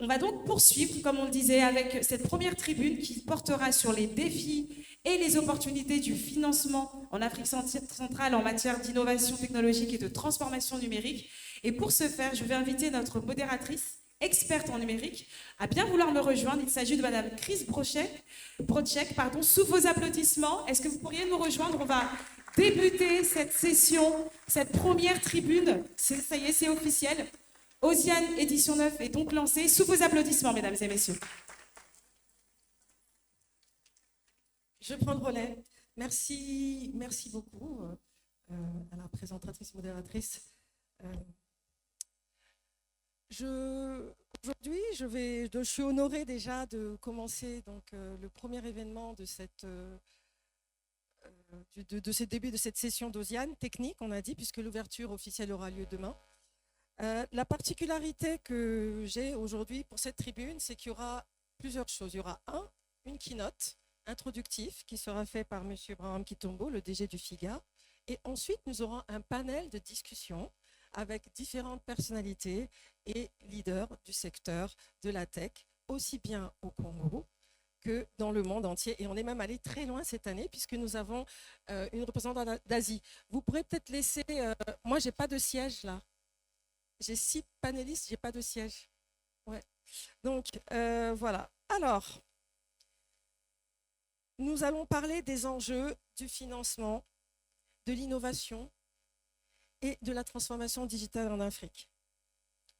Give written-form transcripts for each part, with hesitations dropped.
On va donc poursuivre, comme on le disait, avec cette première tribune qui portera sur les défis et les opportunités du financement en Afrique centrale en matière d'innovation technologique et de transformation numérique. Et pour ce faire, je vais inviter notre modératrice, experte en numérique, à bien vouloir me rejoindre. Il s'agit de Madame Chris Brocek. Sous vos applaudissements, est-ce que vous pourriez nous rejoindre? On va débuter cette session, cette première tribune. Ça y est, c'est officiel. Osiane édition 9 est donc lancée. Sous vos applaudissements, mesdames et messieurs. Je prends le relais. Merci beaucoup à la présentatrice, modératrice. Aujourd'hui, je suis honorée déjà de commencer donc, le premier événement de ce début de cette session d'Osiane technique, on a dit, puisque l'ouverture officielle aura lieu demain. La particularité que j'ai aujourd'hui pour cette tribune, c'est qu'il y aura plusieurs choses. Il y aura une keynote introductif qui sera fait par M. Braham Kitombo, le DG du FIGA. Et ensuite, nous aurons un panel de discussion avec différentes personnalités et leaders du secteur de la tech, aussi bien au Congo que dans le monde entier. Et on est même allé très loin cette année puisque nous avons une représentante d'Asie. Vous pourrez peut-être laisser... moi, je n'ai pas de siège là. J'ai 6 panélistes, je n'ai pas de siège. Ouais. Donc, voilà. Alors, nous allons parler des enjeux du financement, de l'innovation et de la transformation digitale en Afrique.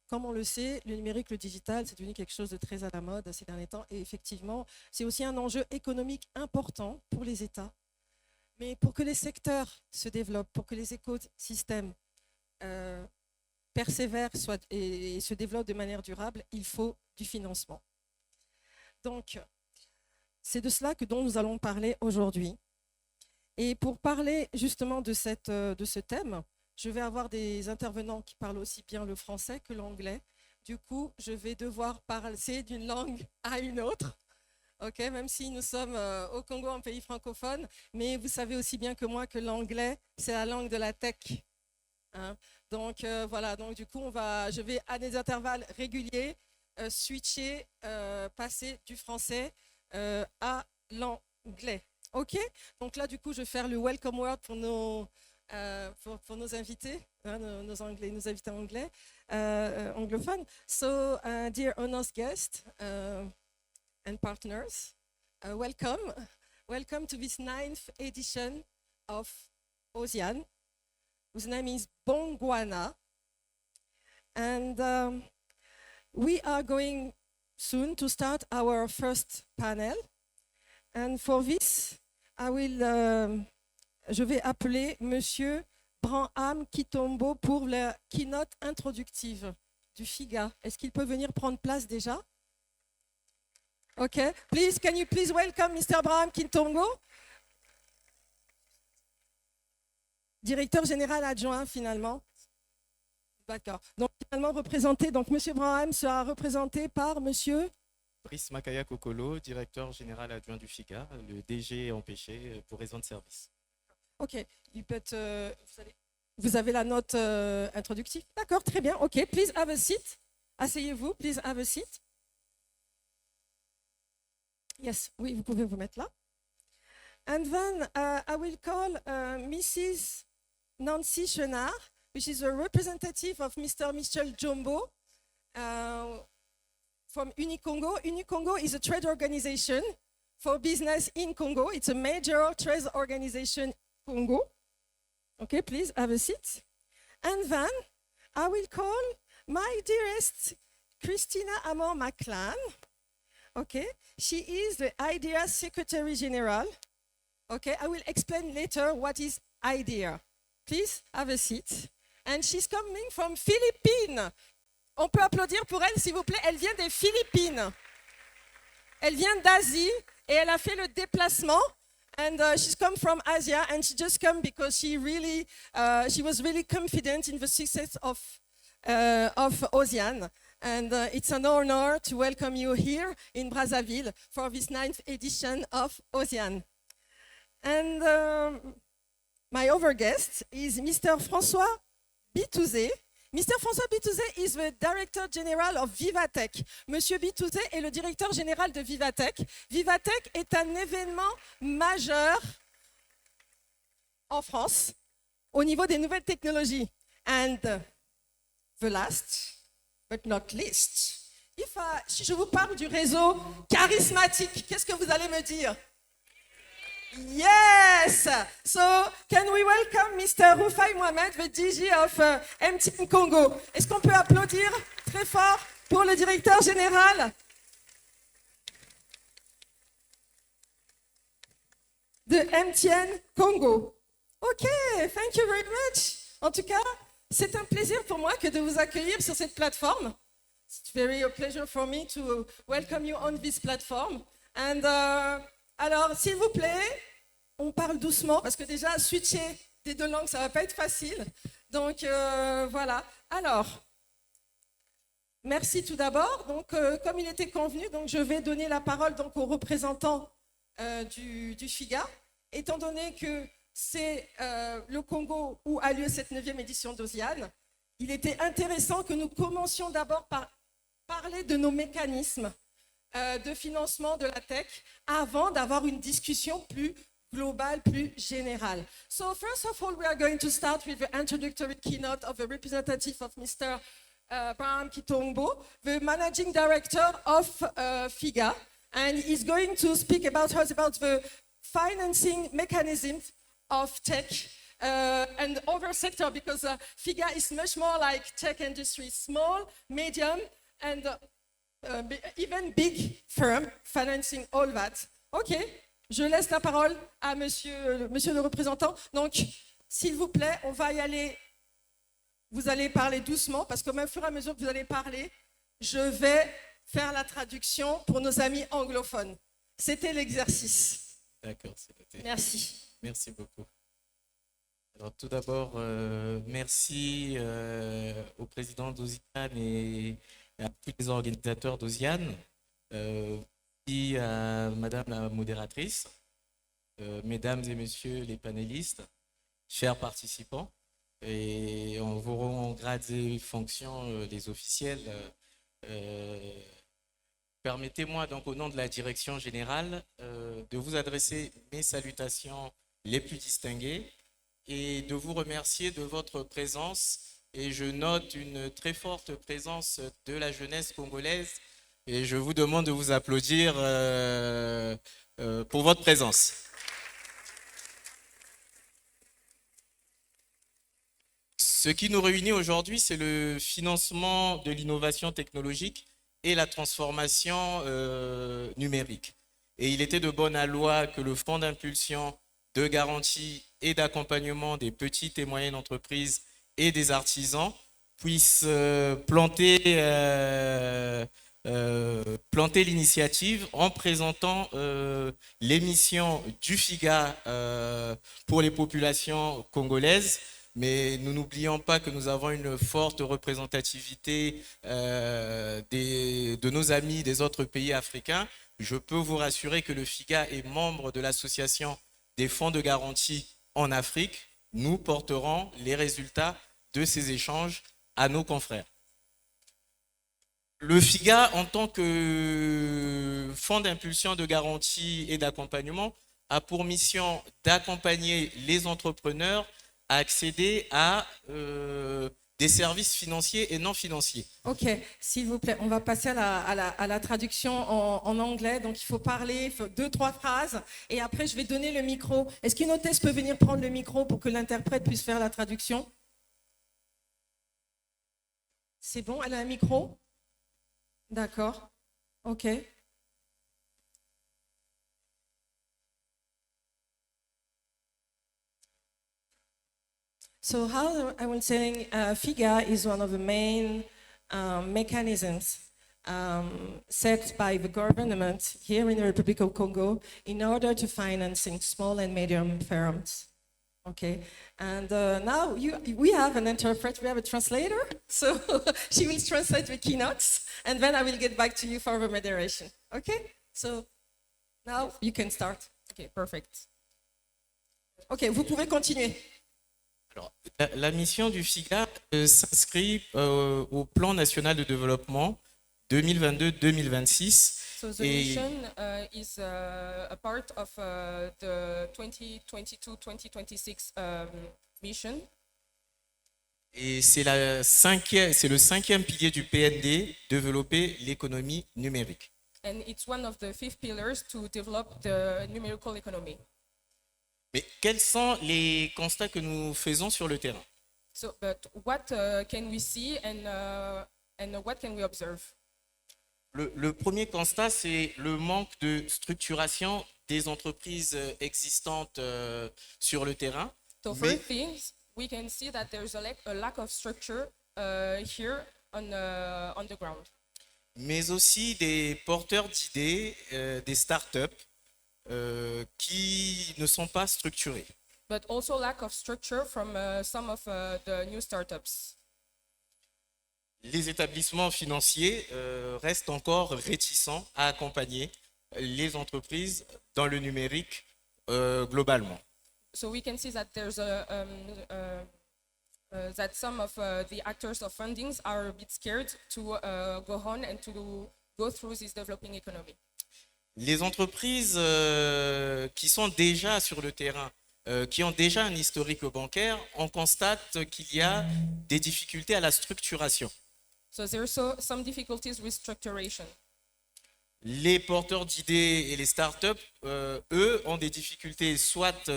Comme on le sait, le numérique, le digital, c'est devenu quelque chose de très à la mode ces derniers temps. Et effectivement, c'est aussi un enjeu économique important pour les États. Mais pour que les secteurs se développent, pour que les écosystèmes persévèrent et se développent de manière durable, il faut du financement. Donc, c'est de cela dont nous allons parler aujourd'hui. Et pour parler justement de ce thème, je vais avoir des intervenants qui parlent aussi bien le français que l'anglais. Du coup, je vais devoir passer d'une langue à une autre, okay, même si nous sommes au Congo, un pays francophone, mais vous savez aussi bien que moi que l'anglais, c'est la langue de la tech. Hein. Donc voilà, donc du coup, je vais à des intervalles réguliers switcher, passer du français à l'anglais. OK? Donc là, du coup, je vais faire le welcome word pour nos invités, hein, nos invités anglais, anglophones. So, dear honors guests and partners, welcome. Welcome to this 9th edition of Osiane, whose name is Bongwana. And we are going soon to start our first panel. And for this, je vais appeler Monsieur Braham Kitombo pour la keynote introductive du FIGA. Est-ce qu'il peut venir prendre place déjà? OK. Please, can you please welcome Mr. Braham Kitombo, directeur général adjoint finalement. D'accord. Donc finalement représenté, donc Monsieur Braham sera représenté par Monsieur Brice Makaya Kokolo, directeur général adjoint du FIGA, le DG est empêché pour raison de service. OK. Vous avez la note introductive? D'accord, très bien. OK. Please have a seat. Asseyez-vous. Please have a seat. Yes, oui, vous pouvez vous mettre là. And then I will call Mrs. Nancy Chenard, which is a representative of Mr. Michel Jombo, from Unicongo. Unicongo is a trade organization for business in Congo. It's a major trade organization in Congo. Okay, please have a seat. And then I will call my dearest Christina Amor-Maclan. Okay, she is the IDEA Secretary General. Okay, I will explain later what is IDEA. Please have a seat. And she's coming from Philippines. On peut applaudir pour elle, s'il vous plaît. Elle vient des Philippines. Elle vient d'Asie et elle a fait le déplacement. And she's come from Asia and she just come because she was really confident in the success of Osiane. And it's an honor to welcome you here in Brazzaville for this 9th edition of Osiane. And my other guest is Mr. François Bitouzé. Mr. François Bitouzé is the Director General of Vivatech. Monsieur Bitouzé est le directeur général de Vivatech. Vivatech est un événement majeur en France au niveau des nouvelles technologies. And the last, but not least, si je vous parle du réseau charismatique, qu'est-ce que vous allez me dire? Yes! So, can we welcome Mr. Rufai Mohamed, the DG of MTN Congo? Est-ce qu'on peut applaudir très fort pour le directeur général de MTN Congo? OK, thank you very much. En tout cas, c'est un plaisir pour moi que de vous accueillir sur cette plateforme. It's very a pleasure for me to welcome you on this platform. And alors, s'il vous plaît, on parle doucement parce que déjà, switcher des deux langues, ça ne va pas être facile. Donc, voilà. Alors, merci tout d'abord. Donc, comme il était convenu, donc, je vais donner la parole donc, aux représentants du FIGA, étant donné que c'est le Congo où a lieu cette 9e édition d'OSIAN. Il était intéressant que nous commencions d'abord par parler de nos mécanismes de financement de la tech avant d'avoir une discussion plus globale, plus générale. So first of all, we are going to start with the introductory keynote of the representative of Mr. Abraham Kitongbo, the managing director of FIGA, and he's going to speak about the financing mechanisms of tech and other sector, because FIGA is much more like tech industry, small, medium, and even big firm financing all that. OK, je laisse la parole à monsieur le représentant. Donc, s'il vous plaît, on va y aller. Vous allez parler doucement, parce qu'au fur et à mesure que vous allez parler, je vais faire la traduction pour nos amis anglophones. C'était l'exercice. D'accord, c'est noté. Merci. Merci beaucoup. Alors tout d'abord, merci au président d'OSIAN et à tous les organisateurs d'OSIAN, puis à Madame la modératrice, Mesdames et Messieurs les panélistes, chers participants, et en vos rangs, grades et fonctions, les officiels. Permettez-moi donc au nom de la direction générale de vous adresser mes salutations les plus distinguées et de vous remercier de votre présence. Et je note une très forte présence de la jeunesse congolaise et je vous demande de vous applaudir pour votre présence. Ce qui nous réunit aujourd'hui, c'est le financement de l'innovation technologique et la transformation numérique. Et il était de bonne loi que le Fonds d'impulsion, de garantie et d'accompagnement des petites et moyennes entreprises et des artisans puissent planter l'initiative en présentant les missions du FIGA pour les populations congolaises. Mais nous n'oublions pas que nous avons une forte représentativité de nos amis des autres pays africains. Je peux vous rassurer que le FIGA est membre de l'association des fonds de garantie en Afrique. Nous porterons les résultats de ces échanges à nos confrères. Le FIGA, en tant que fonds d'impulsion de garantie et d'accompagnement, a pour mission d'accompagner les entrepreneurs à accéder à des services financiers et non financiers. OK, s'il vous plaît, on va passer à la traduction en anglais. Donc, il faut parler 2-3 phrases et après, je vais donner le micro. Est-ce qu'une hôtesse peut venir prendre le micro pour que l'interprète puisse faire la traduction? C'est bon, elle a un micro? D'accord, OK. So how I was saying, FIGA is one of the main mechanisms set by the government here in the Republic of Congo in order to financing small and medium firms. Okay, and now we have an interpreter, we have a translator, so she will translate the keynotes, and then I will get back to you for the moderation. Okay, so now you can start. Okay, perfect. Okay, vous pouvez continuer. Alors, la mission du FIGA s'inscrit au plan national de développement 2022-2026. So the Et- mission is a part of the 2022-2026 mission. Et c'est le cinquième pilier du PND, développer l'économie numérique. And it's one of the 5 pillars to develop the numerical economy. Mais quels sont les constats que nous faisons sur le terrain? So, but what can we see and what can we observe? Le premier constat, c'est le manque de structuration des entreprises existantes sur le terrain. So Mais- first things, we can see that there's a lack of structure here on the ground. Mais aussi des porteurs d'idées, des startups qui ne sont pas structurés. But also lack of structure from some of the new startups. Les établissements financiers restent encore réticents à accompagner les entreprises dans le numérique globalement. So we can see that there's that some of the actors of fundings are a bit scared to go on and to go through this developing economy. Les entreprises qui sont déjà sur le terrain, qui ont déjà un historique bancaire, on constate qu'il y a des difficultés à la structuration. So there's some difficulties with structuration. Les porteurs d'idées et les startups, eux, ont des difficultés soit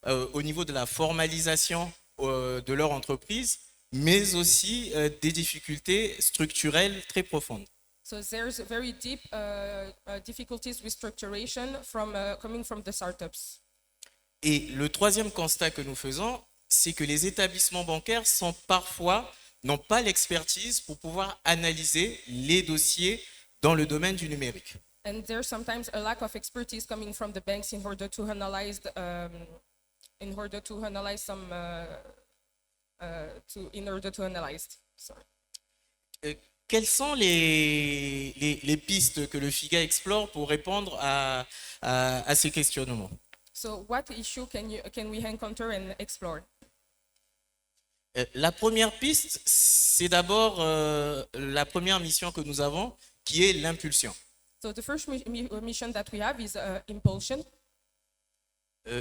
au niveau de la formalisation de leur entreprise, mais aussi des difficultés structurelles très profondes. So there's very deep difficulties with structuration coming from the startups. Et le troisième constat que nous faisons, c'est que les établissements bancaires n'ont pas l'expertise pour pouvoir analyser les dossiers dans le domaine du numérique. And there's sometimes a lack of expertise coming from the banks in order to analyze some in order to analyze. Sorry. Quelles sont les pistes que le FIGA explore pour répondre à ces questionnements? So what issue can we encounter and explore? La première piste, c'est d'abord la première mission que nous avons, qui est l'impulsion. So the first mission that we have is impulsion.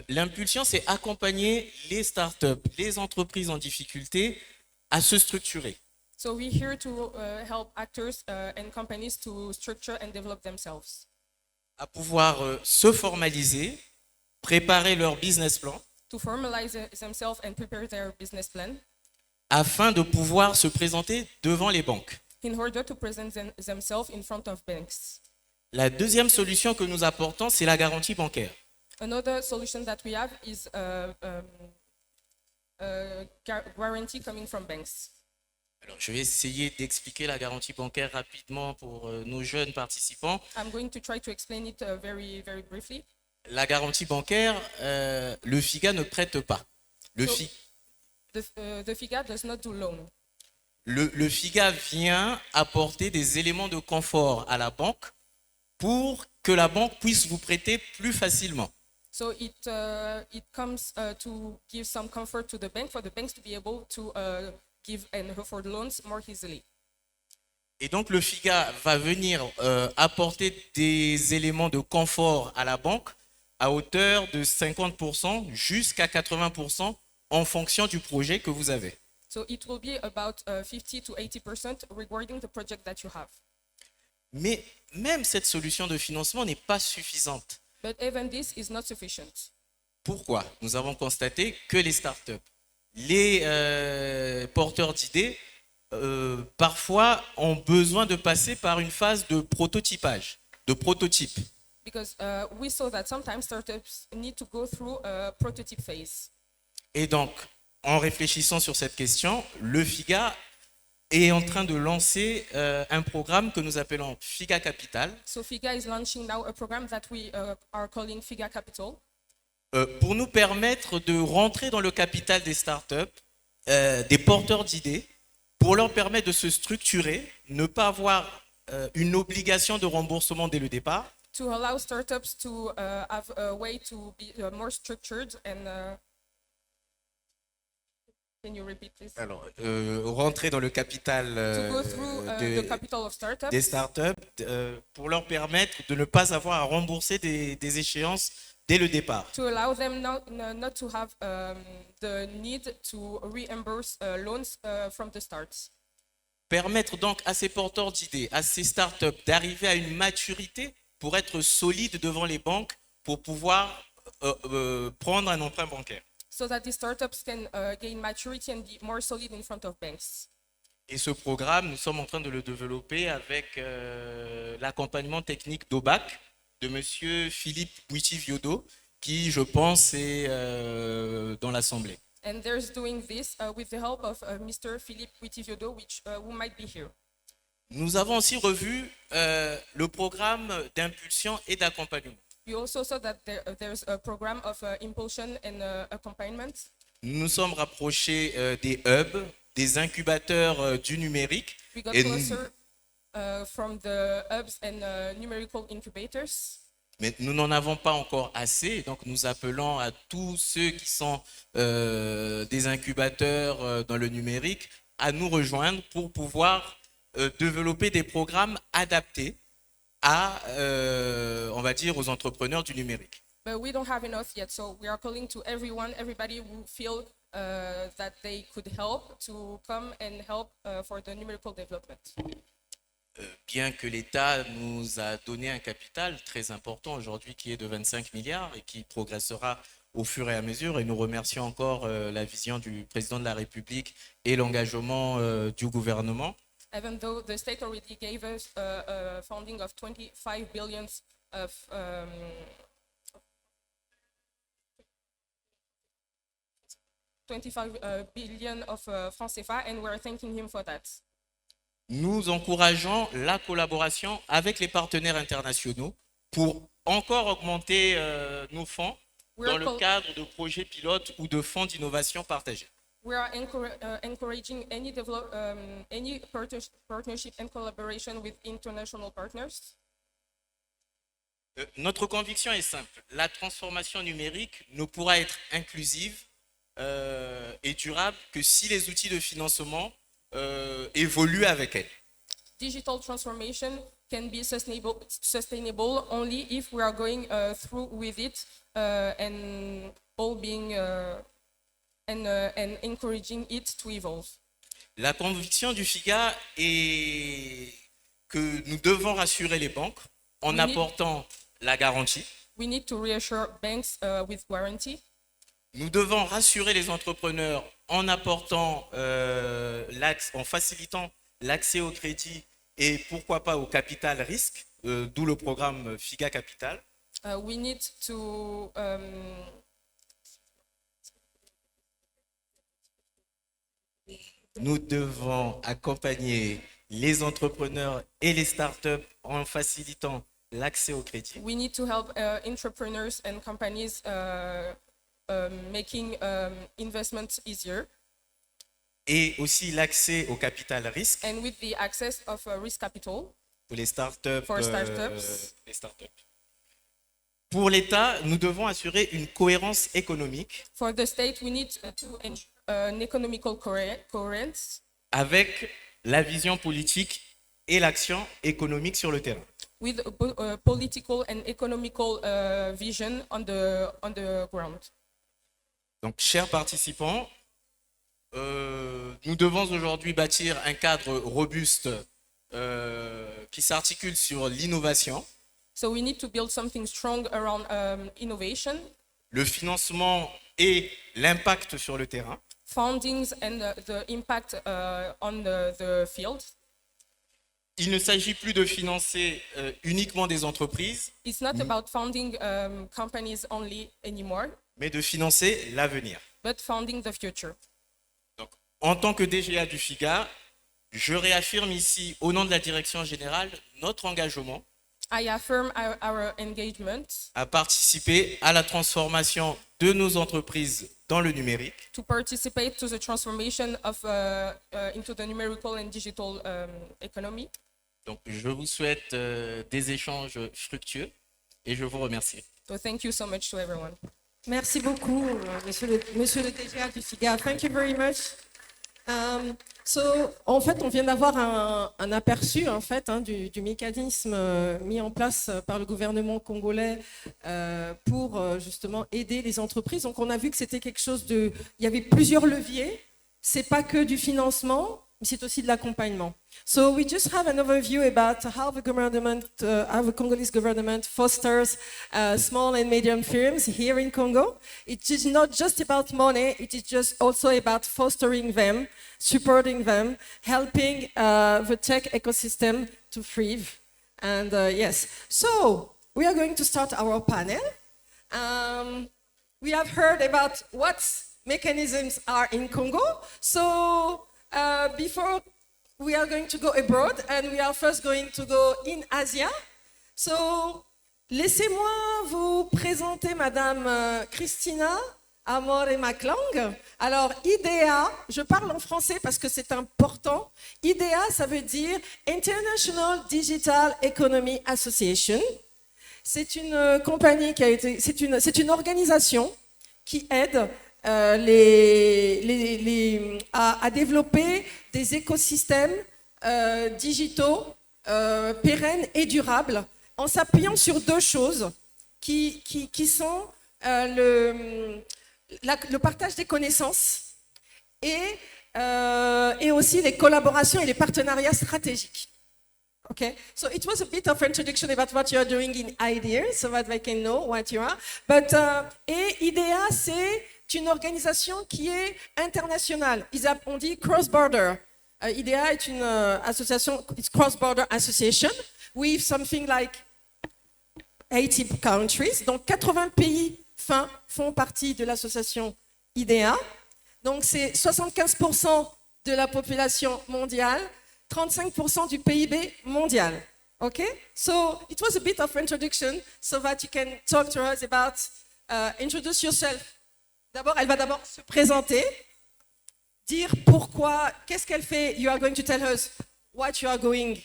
L'impulsion, c'est accompagner les startups, les entreprises en difficulté à se structurer. So we're here to help actors and companies to structure and develop themselves, À pouvoir se formaliser, préparer leur business plan, to formalize themselves and prepare their business plan afin de pouvoir se présenter devant les banques. in order to present themselves in front of banks. La deuxième solution que nous apportons, c'est la garantie bancaire. Another solution that we have is guarantee coming from banks. Alors, je vais essayer d'expliquer la garantie bancaire rapidement pour nos jeunes participants. I'm going to try to explain it very, very briefly. La garantie bancaire, le FIGA ne prête pas. Le, So- Fi- The FIGA does not do loan. le FIGA vient apporter des éléments de confort à la banque pour que la banque puisse vous prêter plus facilement. So it comes to give some comfort to the bank for the banks to be able to give and afford loans more easily. Et donc le FIGA va venir apporter des éléments de confort à la banque à hauteur de 50% jusqu'à 80% en fonction du projet que vous avez. So it will be about 50 to 80% regarding the project that you have. Mais même cette solution de financement n'est pas suffisante. But even this is not sufficient. Pourquoi? Nous avons constaté que les startups, les porteurs d'idées, parfois ont besoin de passer par une phase de prototypage, de prototype. Because we saw that sometimes startups need to go through a prototype phase. Et donc, en réfléchissant sur cette question, le FIGA est en train de lancer un programme que nous appelons FIGA Capital So FIGA is launching now a program that we are calling FIGA Capital pour nous permettre de rentrer dans le capital des startups, des porteurs d'idées, pour leur permettre de se structurer, ne pas avoir une obligation de remboursement dès le départ, to allow startups to have a way to be more structured and Can you repeat, please? Alors, rentrer dans le capital To go through the capital of startups, des startups pour leur permettre de ne pas avoir à rembourser des échéances dès le départ. to allow them not to have the need to reimburse loans from the start. Permettre donc à ces porteurs d'idées, à ces startups d'arriver à une maturité pour être solides devant les banques, pour pouvoir prendre un emprunt bancaire. So that the startups can gain maturity and be more solid in front of banks. Et ce programme, nous sommes en train de le développer avec l'accompagnement technique d'OBAC de monsieur Philippe Bouiti-Viodo, qui, je pense, est dans l'Assemblée. And there's doing this with the help of Mr. Philippe Bouiti-Viodo, who might be here. Nous avons aussi revu le programme d'impulsion et d'accompagnement. We also saw that there's a program of impulsion and accompaniment. Nous nous sommes rapprochés des hubs, des incubateurs du numérique. We got Et closer from the hubs and numerical incubators. Mais nous n'en avons pas encore assez, donc nous appelons à tous ceux qui sont des incubateurs dans le numérique à nous rejoindre pour pouvoir développer des programmes adaptés à, on va dire, aux entrepreneurs du numérique. But we don't have enough yet, so we are calling to everybody who feel that they could help to come and help for the numerical development. Bien que l'État nous a donné un capital très important aujourd'hui qui est de 25 milliards et qui progressera au fur et à mesure, et nous remercions encore la vision du président de la République et l'engagement du gouvernement. Even though the state already gave us a funding of 25 billion of 25 billion of francs CFA, and we're thanking him for that. Nous encourageons la collaboration avec les partenaires internationaux pour encore augmenter nos fonds dans le cadre de projets pilotes ou de fonds d'innovation partagés. We are encouraging any partnership and collaboration with international partners. Notre conviction est simple. La transformation numérique ne pourra être inclusive et durable que si les outils de financement évoluent avec elle. Digital transformation can be sustainable only if we are going through with it and all being and encouraging it to evolve. La conviction du FIGA est que nous devons rassurer les banques en apportant la garantie. We need to reassure banks with warranty. Nous devons rassurer les entrepreneurs en apportant, en facilitant l'accès au crédit et pourquoi pas au capital risque, d'où le programme FIGA Capital. We need to Nous devons accompagner les entrepreneurs et les startups en facilitant l'accès au crédit. We need to help entrepreneurs and companies making investments easier. Et aussi l'accès au capital risque And with the access of risk capital pour les startups. for startups. Les startups. Pour l'État, nous devons assurer une cohérence économique For the state, we need to ensure an economical coherence avec la vision politique et l'action économique sur le terrain. with a political and economical vision on the ground. Donc, chers participants, nous devons aujourd'hui bâtir un cadre robuste qui s'articule sur l'innovation, So we need to build something strong around innovation, le financement et l'impact sur le terrain. fundings, and the impact on the field. Il ne s'agit plus de financer uniquement des entreprises, It's not about funding companies only anymore, mais de financer l'avenir. but funding the future. Donc, en tant que DGA du FIGA, je réaffirme ici, au nom de la direction générale, notre engagement I affirm our engagement à participer à la transformation de nos entreprises dans le numérique to participate to the transformation of into the numerical and digital economy. Donc, je vous souhaite des échanges fructueux et je vous remercie. So thank you so much to everyone. Merci beaucoup, monsieur le DGA du SIGA. Thank you very much. En fait, on vient d'avoir un aperçu en fait, du mécanisme mis en place par le gouvernement congolais pour justement aider les entreprises. Donc, on a vu que c'était quelque chose de... Il y avait plusieurs leviers. C'est pas que du financement, mais c'est aussi de l'accompagnement. So we just have an overview about how the government, how the Congolese government fosters small and medium firms here in Congo. It is not just about money, it is just also about fostering them, supporting them, helping the tech ecosystem to thrive. And yes, so we are going to start our panel. We have heard about what mechanisms are in Congo. So before we are going to go abroad and we are first going to go in Asia. So laissez-moi vous présenter Madame Christina Amore Maklang. Alors IDEA, je parle en français parce que c'est important. IDEA, ça veut dire International Digital Economy Association. C'est une compagnie qui a été, c'est une organisation qui aide à développer des écosystèmes digitaux pérennes et durables en s'appuyant sur deux choses qui sont le partage des connaissances et aussi les collaborations et les partenariats stratégiques. Okay, so it was a bit of introduction about what you are doing in IDEA, so that they can know what you are. But et IDEA, c'est une organisation qui est internationale. On dit cross-border. IDEA est une association, it's cross-border association with something like 80 countries. Donc 80 pays font partie de l'association IDEA. Donc c'est 75% de la population mondiale, 35% du PIB mondial. Okay? So it was a bit of introduction so that you can talk to us about, introduce yourself. Elle va d'abord se présenter, dire pourquoi, qu'est-ce qu'elle fait. You are going to tell us what you are doing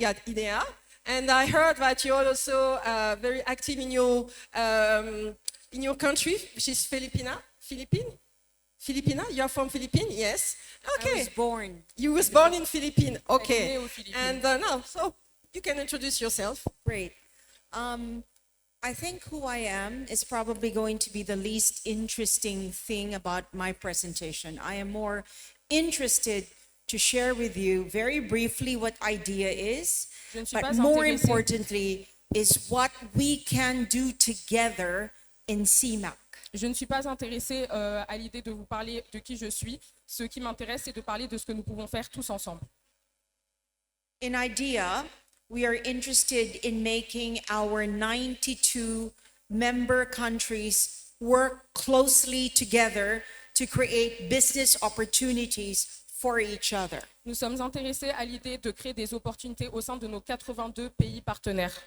at IDEA. And I heard that you are also very active in your country, which is Filipina. You are from Philippines, yes. Okay. I was born. You was born in Philippines. Okay. And no, so you can introduce yourself. Great. I think who I am is probably going to be the least interesting thing about my presentation. I am more interested to share with you very briefly what IDEA is, but more importantly is what we can do together in CIMAC. Je ne suis pas intéressée à l'idée de vous parler de qui je suis. Ce qui m'intéresse, c'est de parler de ce que nous pouvons faire tous ensemble. In IDEA, we are interested in making our 92 member countries work closely together to create business opportunities for each other. Nous sommes intéressés à l'idée de créer des opportunités au sein de nos 82 pays partenaires.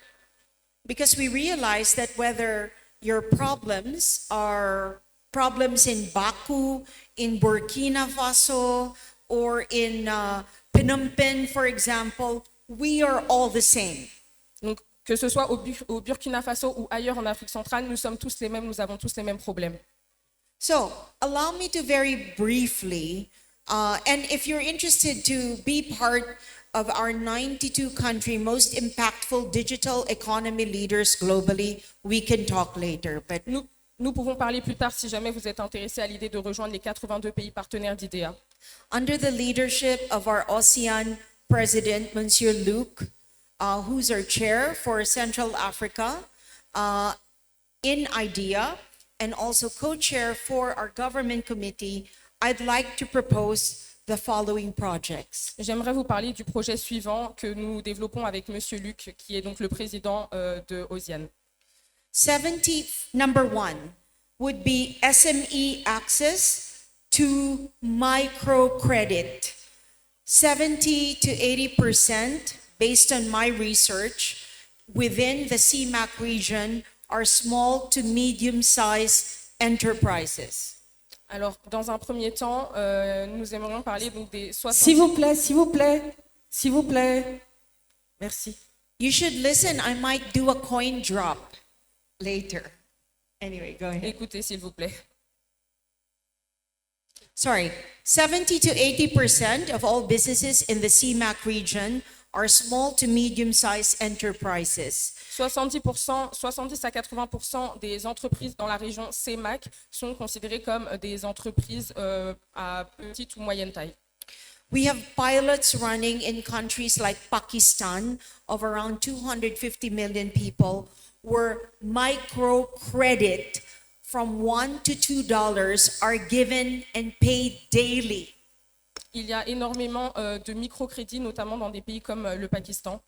Because we realize that whether your problems are problems in Baku, in Burkina Faso, or in Phnom Penh, for example, we are all the same. Donc, que ce soit au Burkina Faso ou ailleurs en Afrique centrale, nous sommes tous les mêmes, nous avons tous les mêmes problèmes. So, allow me to very briefly, and if you're interested to be part of our 92 country most impactful digital economy leaders globally, we can talk later. But Nous pouvons parler plus tard si jamais vous êtes intéressé à l'idée de rejoindre les 82 pays partenaires d'IDEA. under the leadership of our ASEAN President, Monsieur Luc, who's our chair for Central Africa, in IDEA, and also co-chair for our government committee, I'd like to propose the following projects. J'aimerais vous parler du projet suivant que nous développons avec Monsieur Luc, qui est donc le président de ASEAN. Number 1 would be SME access to microcredit. 70 to 80%, based on my research, within the CIMAC region are small to medium-sized enterprises. Alors, dans un premier temps, nous aimerions parler donc des 60... S'il vous plaît, s'il vous plaît, s'il vous plaît. Merci. You should listen. I might do a coin drop later. Anyway, go ahead. Écoutez, s'il vous plaît. Sorry, 70 to 80% of all businesses in the CMAQ region are small to medium-sized enterprises. 70 à 80% des entreprises dans la région CEMAC sont considérées comme des entreprises à petite ou moyenne taille. We have pilots running in countries like Pakistan of around 250 million people where microcredit from $1 to $2 are given and paid daily. Il y a énormément de microcrédits, notamment dans des pays comme le Pakistan.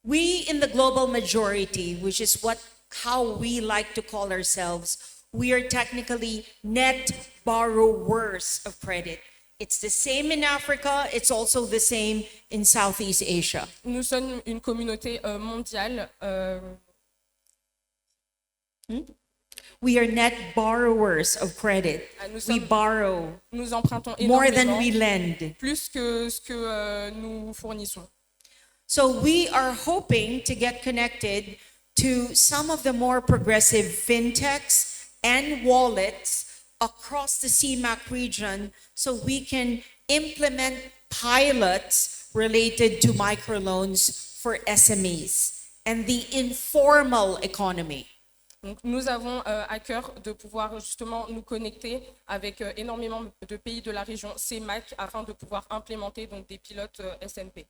We in the global majority, which is how we like to call ourselves, we are technically net borrowers of credit. It's the same in Africa, it's also the same in Southeast Asia. Nous sommes une communauté mondiale. We are net borrowers of credit. Nous We sommes- borrow Nous empruntons more than énormément, we lend. plus que ce que nous fournissons. So we are hoping to get connected to some of the more progressive fintechs and wallets across the CMAQ region so we can implement pilots related to microloans for SMEs and the informal economy. Donc, nous avons à cœur de pouvoir justement nous connecter avec énormément de pays de la région CEMAC afin de pouvoir implémenter donc, des pilotes SNP.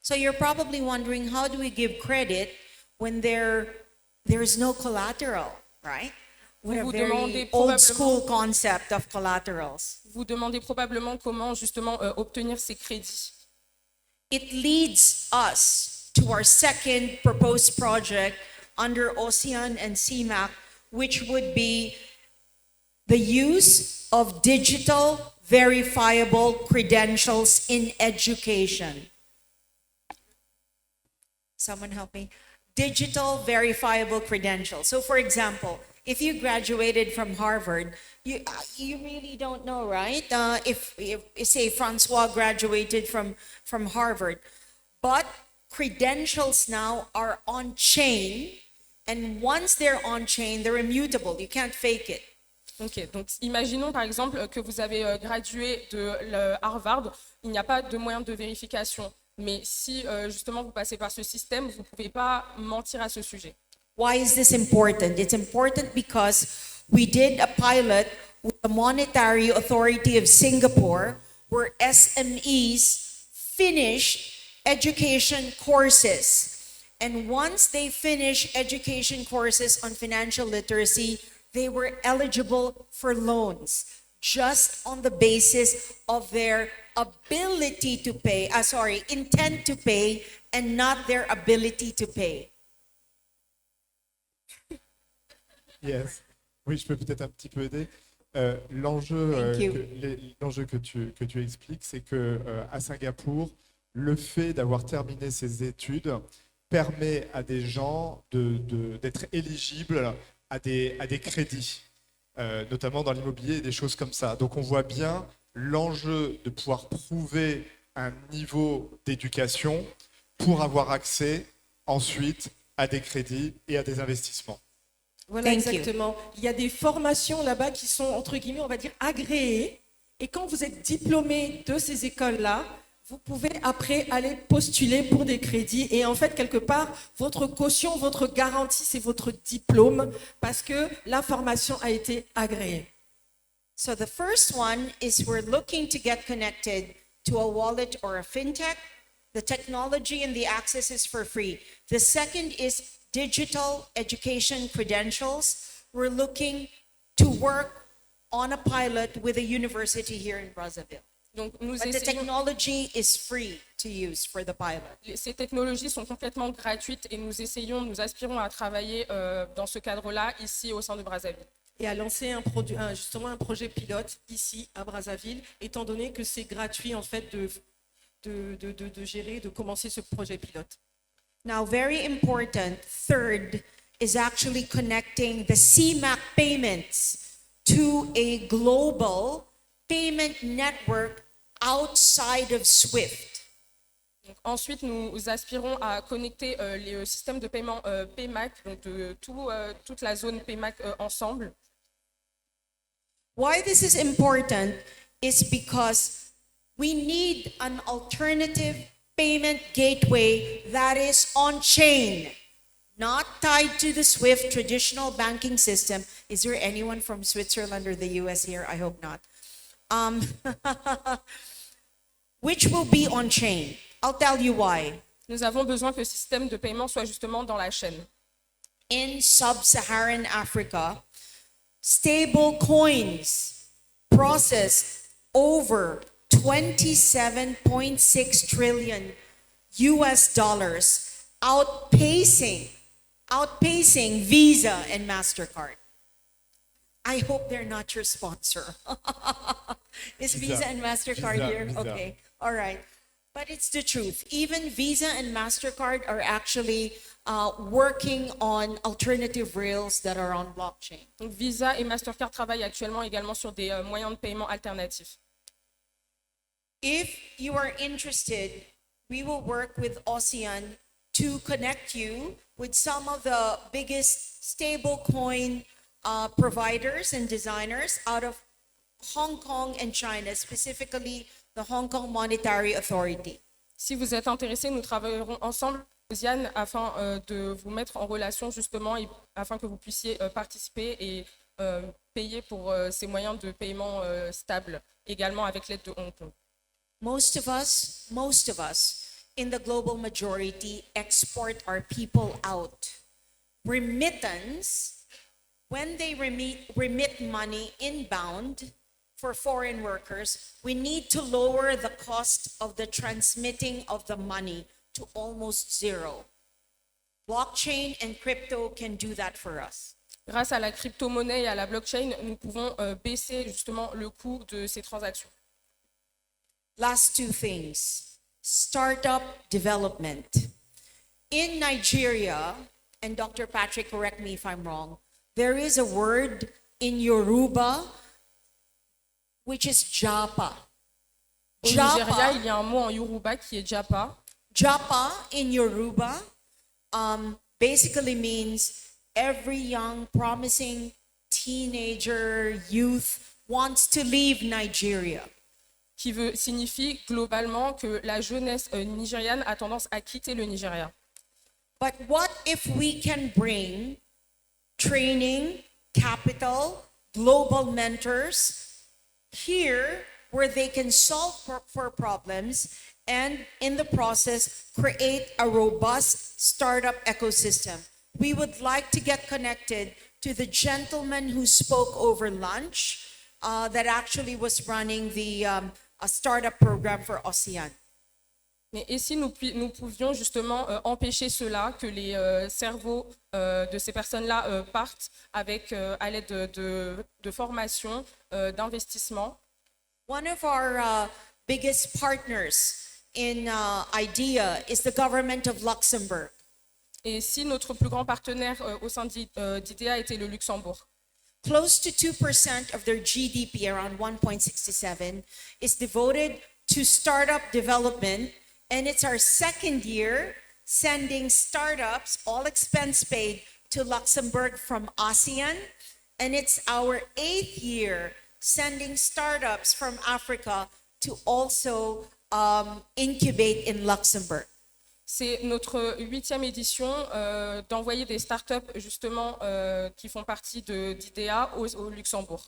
So you're probably wondering, how do we give credit when there is no collateral, right? What a Vous very demandez old school concept of collaterals. Vous demandez probablement comment justement obtenir ces crédits. It leads us to our second proposed project under OCEAN and CMAQ, which would be the use of digital verifiable credentials in education. Someone help me. Digital verifiable credentials. So for example, if you graduated from Harvard, you really don't know, right? If say Francois graduated from Harvard, but credentials now are on chain, and once they're on chain, they're immutable. You can't fake it. Ok, donc imaginons par exemple que vous avez gradué de Harvard, il n'y a pas de moyen de vérification. Mais si justement vous passez par ce système, vous ne pouvez pas mentir à ce sujet. Why is this important? It's important because we did a pilot with the Monetary Authority of Singapore where SMEs finish education courses. And once they finish education courses on financial literacy, they were eligible for loans just on the basis of their ability to pay, intent to pay, and not their ability to pay. Yes. Oui, je peux peut-être un petit peu aider. L'enjeu Thank you. l'enjeu que tu expliques, c'est que à Singapour, le fait d'avoir terminé ses études permet à des gens d'être éligibles à des crédits, notamment dans l'immobilier et des choses comme ça. Donc on voit bien l'enjeu de pouvoir prouver un niveau d'éducation pour avoir accès ensuite à des crédits et à des investissements. Voilà, Thank you. exactement. Il y a des formations là-bas qui sont, entre guillemets, on va dire, agréées. Et quand vous êtes diplômé de ces écoles-là, vous pouvez après aller postuler pour des crédits. Et en fait, quelque part, votre caution, votre garantie, c'est votre diplôme parce que la formation a été agréée. So the first one is we're looking to get connected to a wallet or a fintech. The technology and the access is for free. The second is digital education credentials. We're looking to work on a pilot with a university here in Brazzaville. Donc nous But the essayons, technology is free to use for the pilot. ces technologies sont complètement gratuites et nous aspirons à travailler dans ce cadre-là ici au sein de Brazzaville. Et à lancer justement un projet pilote ici à Brazzaville, étant donné que c'est gratuit en fait de gérer, de commencer ce projet pilote. Now, very important, third, is actually connecting the CMAQ payments to a global payment network outside of SWIFT. Donc, ensuite, nous aspirons à connecter les systèmes de paiement PMAC, donc de toute la zone PMAC ensemble. Why this is important is because we need an alternative payment gateway that is on chain, not tied to the SWIFT traditional banking system. Is there anyone from Switzerland or the US here? I hope not. Which will be on chain. I'll tell you why. Nous avons besoin que le système de paiement soit justement dans la chaîne. In sub-Saharan Africa, stable coins process over 27.6 trillion US dollars, outpacing Visa and MasterCard. I hope they're not your sponsor. Is Visa and MasterCard Visa, here? Visa. Okay, all right. But it's the truth. Even Visa and MasterCard are actually working on alternative rails that are on blockchain. Donc, Visa et Mastercard travaillent actuellement également sur des moyens de paiement alternatifs. If you are interested, we will work with Ocean to connect you with some of the biggest stablecoin providers and designers out of Hong Kong and China, specifically the Hong Kong Monetary Authority. Si vous êtes intéressé, nous travaillerons ensemble, Osiane, afin de vous mettre en relation justement, afin que vous puissiez participer et payer pour ces moyens de paiement stables, également avec l'aide de Hong Kong. Most of us in the global majority export our people out. Remittance, when they remit money inbound for foreign workers, we need to lower the cost of the transmitting of the money to almost zero. Blockchain and crypto can do that for us. Grâce à la crypto-monnaie et à la blockchain, nous pouvons baisser justement le coût de ces transactions. Last two things. Startup development. In Nigeria, and Dr. Patrick, correct me if I'm wrong, there is a word in Yoruba which is japa. Au Nigeria, il y a un mot en Yoruba qui est japa. Japa in Yoruba basically means every young, promising teenager, youth wants to leave Nigeria. Qui signifie globalement que la jeunesse nigériane a tendance à quitter le Nigeria. But what if we can bring training, capital, global mentors here where they can solve for problems and in the process create a robust startup ecosystem? We would like to get connected to the gentleman who spoke over lunch that actually was running the a startup program for Ocean. Mais et si nous pouvions justement empêcher cela, que les cerveaux de ces personnes-là partent avec, à l'aide de formations, d'investissements. One of our biggest partners in IDEA is the government of Luxembourg. Et si notre plus grand partenaire au sein d'IDEA était le Luxembourg. Close to 2% of their GDP, around 1.67, is devoted to startup development. And it's our second year sending startups, all expense paid, to Luxembourg from ASEAN. And it's our 8th year sending startups from Africa to also incubate in Luxembourg. C'est notre 8e édition d'envoyer des startups justement qui font partie d'IDEA au Luxembourg.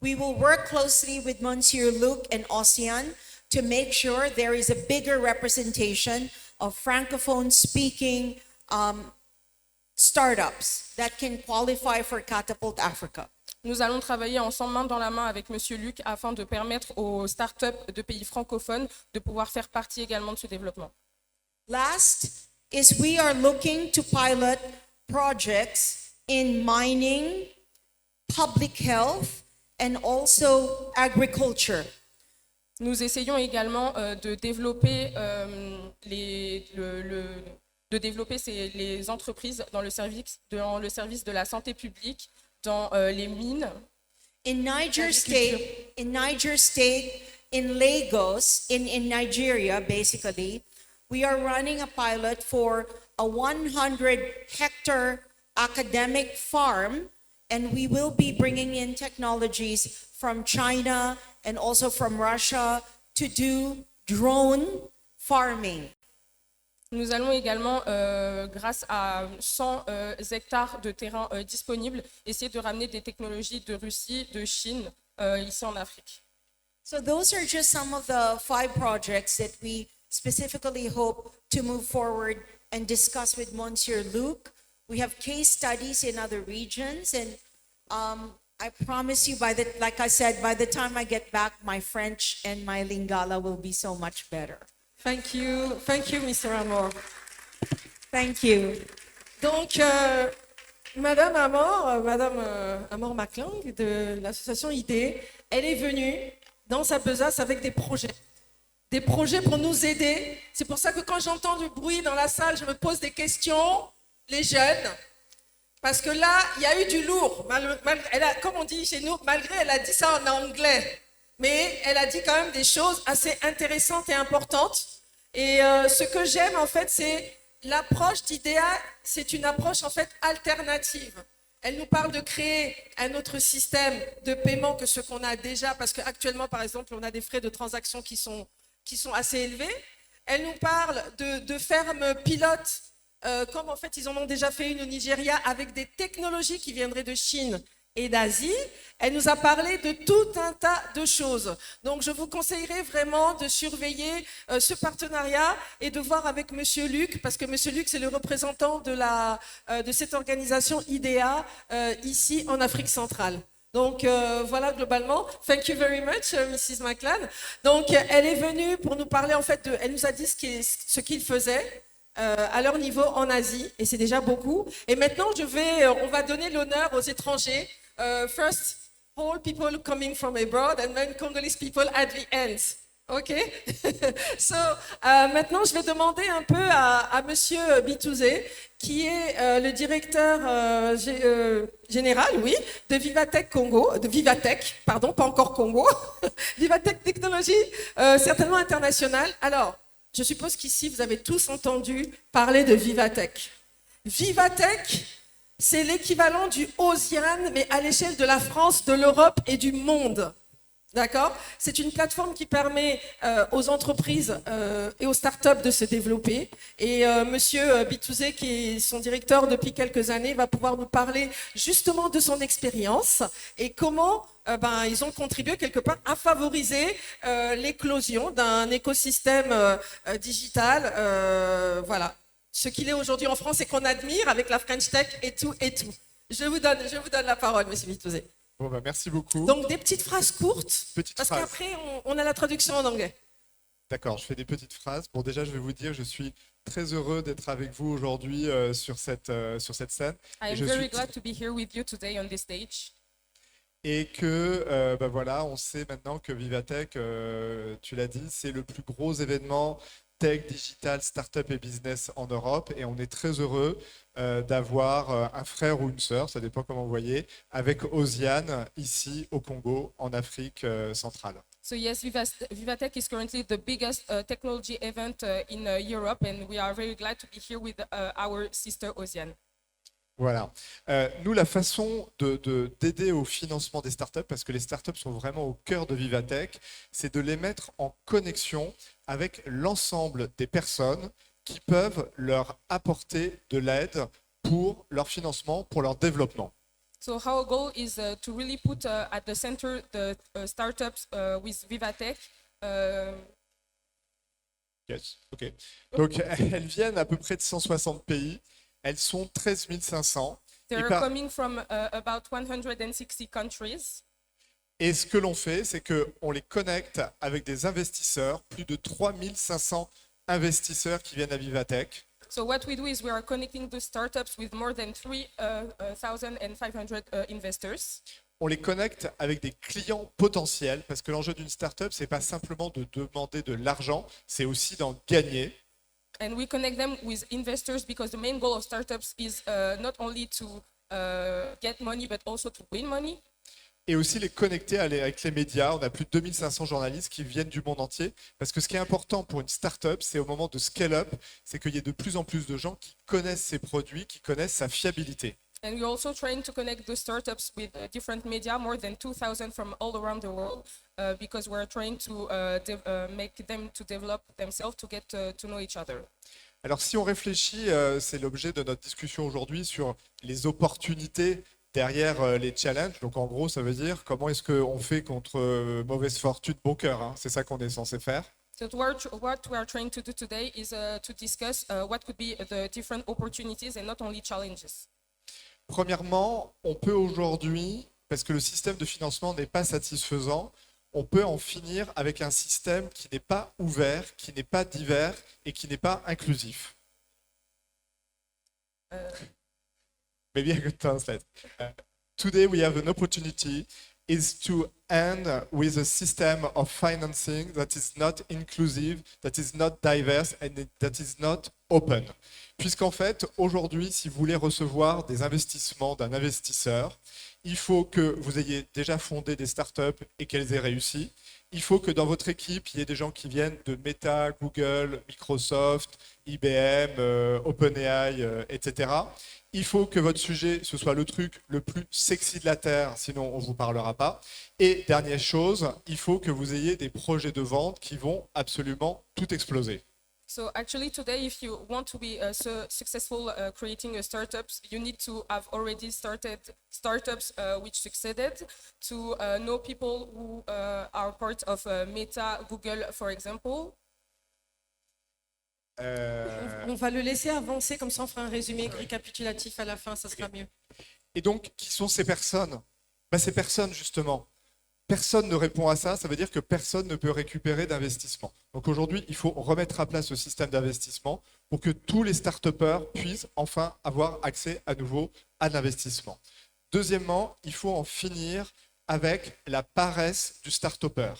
We will work closely with Monsieur Luc and Ocean to make sure there is a bigger representation of francophone speaking startups that can qualify for Catapult Africa. Nous allons travailler ensemble main dans la main avec Monsieur Luc afin de permettre aux startups de pays francophones de pouvoir faire partie également de ce développement. Last is we are looking to pilot projects in mining, public health, and also agriculture. Nous essayons également de développer, les entreprises dans le service de la santé publique, dans les mines. In Niger State, in Lagos, in Nigeria, basically, we are running a pilot for a 100-hectare academic farm, and we will be bringing in technologies from China and also from Russia to do drone farming. Nous allons également, grâce à 100 hectares de terrain disponibles, essayer de ramener des technologies de Russie, de Chine, ici en Afrique. So those are just some of the 5 projects that we specifically hope to move forward and discuss with Monsieur Luc. We have case studies in other regions, and I promise you, like I said, by the time I get back, my French and my Lingala will be so much better. Thank you, Mr. Amor. Thank you. Donc, Madame Amor Maclang de l'association ID, elle est venue dans sa besace avec des projets pour nous aider. C'est pour ça que quand j'entends du bruit dans la salle, je me pose des questions, les jeunes, parce que là, il y a eu du lourd. Comme on dit chez nous, malgré elle a dit ça en anglais, mais elle a dit quand même des choses assez intéressantes et importantes. Et ce que j'aime en fait, c'est l'approche d'IDEA, c'est une approche en fait alternative. Elle nous parle de créer un autre système de paiement que ce qu'on a déjà, parce qu'actuellement, par exemple, on a des frais de transaction qui sont assez élevés. Elle nous parle de fermes pilotes, comme en fait ils en ont déjà fait une au Nigeria, avec des technologies qui viendraient de Chine et d'Asie. Elle nous a parlé de tout un tas de choses. Donc, je vous conseillerais vraiment de surveiller ce partenariat et de voir avec Monsieur Luc, parce que Monsieur Luc, c'est le représentant de cette organisation IDEA ici en Afrique centrale. Donc, voilà, globalement. Thank you very much, Mrs. Maclan. Donc, elle est venue pour nous parler, en fait, elle nous a dit ce qu'ils faisaient à leur niveau en Asie, et c'est déjà beaucoup. Et maintenant, on va donner l'honneur aux étrangers. First, all people coming from abroad, and then Congolese people at the end. OK? So, maintenant, je vais demander un peu à Monsieur Bitouzé, qui est le directeur général, oui, de Vivatech Congo, de Vivatech, pardon, pas encore Congo, Vivatech Technologies, certainement internationale. Alors, je suppose qu'ici, vous avez tous entendu parler de Vivatech. Vivatech, c'est l'équivalent du Osian, mais à l'échelle de la France, de l'Europe et du monde. D'accord? C'est une plateforme qui permet aux entreprises et aux startups de se développer. Et Monsieur Bitouzé, qui est son directeur depuis quelques années, va pouvoir nous parler justement de son expérience et comment ils ont contribué quelque part à favoriser l'éclosion d'un écosystème digital. Voilà. Ce qu'il est aujourd'hui en France et qu'on admire avec la French Tech et tout. Je vous donne la parole, Monsieur Bitouzé. Bon, merci beaucoup. Donc, des petites phrases courtes, parce qu'après, on a la traduction en anglais. D'accord, je fais des petites phrases. Bon, déjà, je vais vous dire, je suis très heureux d'être avec vous aujourd'hui sur cette scène. I am very glad to be here with you today on this stage. Et que, voilà, on sait maintenant que Vivatech, tu l'as dit, c'est le plus gros événement tech, digital, start-up et business en Europe. Et on est très heureux d'avoir un frère ou une sœur, ça dépend comment vous voyez, avec Osian ici au Congo, en Afrique centrale. So yes, Vivatech is currently the biggest technology event in Europe, and we are very glad to be here with our sister Osian. Voilà. Nous, la façon d'aider au financement des startups, parce que les startups sont vraiment au cœur de Vivatech, c'est de les mettre en connexion avec l'ensemble des personnes qui peuvent leur apporter de l'aide pour leur financement, pour leur développement. So our goal is to really put at the center the startups with Vivatech. Yes, ok. Donc, elles viennent à peu près de 160 pays. Elles sont 13 500. They're coming from about 160 countries. Et ce que l'on fait, c'est qu'on les connecte avec des investisseurs, plus de 3 500 investisseurs qui viennent à Vivatech. So what we do is we are connecting the startups with more than 3,500 investors. On les connecte avec des clients potentiels, parce que l'enjeu d'une startup, c'est pas simplement de demander de l'argent, c'est aussi d'en gagner. And we connect them with investors because the main goal of startups is not only to get money, but also to win money. et aussi les connecter avec les médias. On a plus de 2500 journalistes qui viennent du monde entier. Parce que ce qui est important pour une start-up, c'est au moment de scale-up, c'est qu'il y ait de plus en plus de gens qui connaissent ses produits, qui connaissent sa fiabilité. And we're also trying to connect the startups with different media, more than 2,000 from all around the world, because we're trying to make them to develop themselves, to get to know each other. Alors si on réfléchit, c'est l'objet de notre discussion aujourd'hui sur les opportunités derrière les challenges. Donc en gros, ça veut dire comment est-ce qu'on fait contre mauvaise fortune, bon cœur, hein. C'est ça qu'on est censé faire. So what we are trying to do today is to discuss what could be the different opportunities and not only challenges. Premièrement, on peut aujourd'hui, parce que le système de financement n'est pas satisfaisant, on peut en finir avec un système qui n'est pas ouvert, qui n'est pas divers et qui n'est pas inclusif. Maybe I could translate. Today we have an opportunity is to end with a system of financing that is not inclusive, that is not diverse and that is not open. Puisqu'en fait, aujourd'hui, si vous voulez recevoir des investissements d'un investisseur, il faut que vous ayez déjà fondé des startups et qu'elles aient réussi. Il faut que dans votre équipe, il y ait des gens qui viennent de Meta, Google, Microsoft, IBM, OpenAI, etc. Il faut que votre sujet, ce soit le truc le plus sexy de la Terre, sinon on ne vous parlera pas. Et dernière chose, il faut que vous ayez des projets de vente qui vont absolument tout exploser. So actually today, if you want to be so successful creating a startups, you need to have already started startups which succeeded, to know people who are part of Meta, Google, for example. On va le laisser avancer, comme ça on fera un résumé récapitulatif à la fin, ça sera mieux. Et donc, qui sont ces personnes? Ces personnes, justement, personne ne répond à ça, ça veut dire que personne ne peut récupérer d'investissement. Donc aujourd'hui, il faut remettre à plat ce système d'investissement pour que tous les start-upers puissent enfin avoir accès à nouveau à l'investissement. Deuxièmement, il faut en finir avec la paresse du start-upper.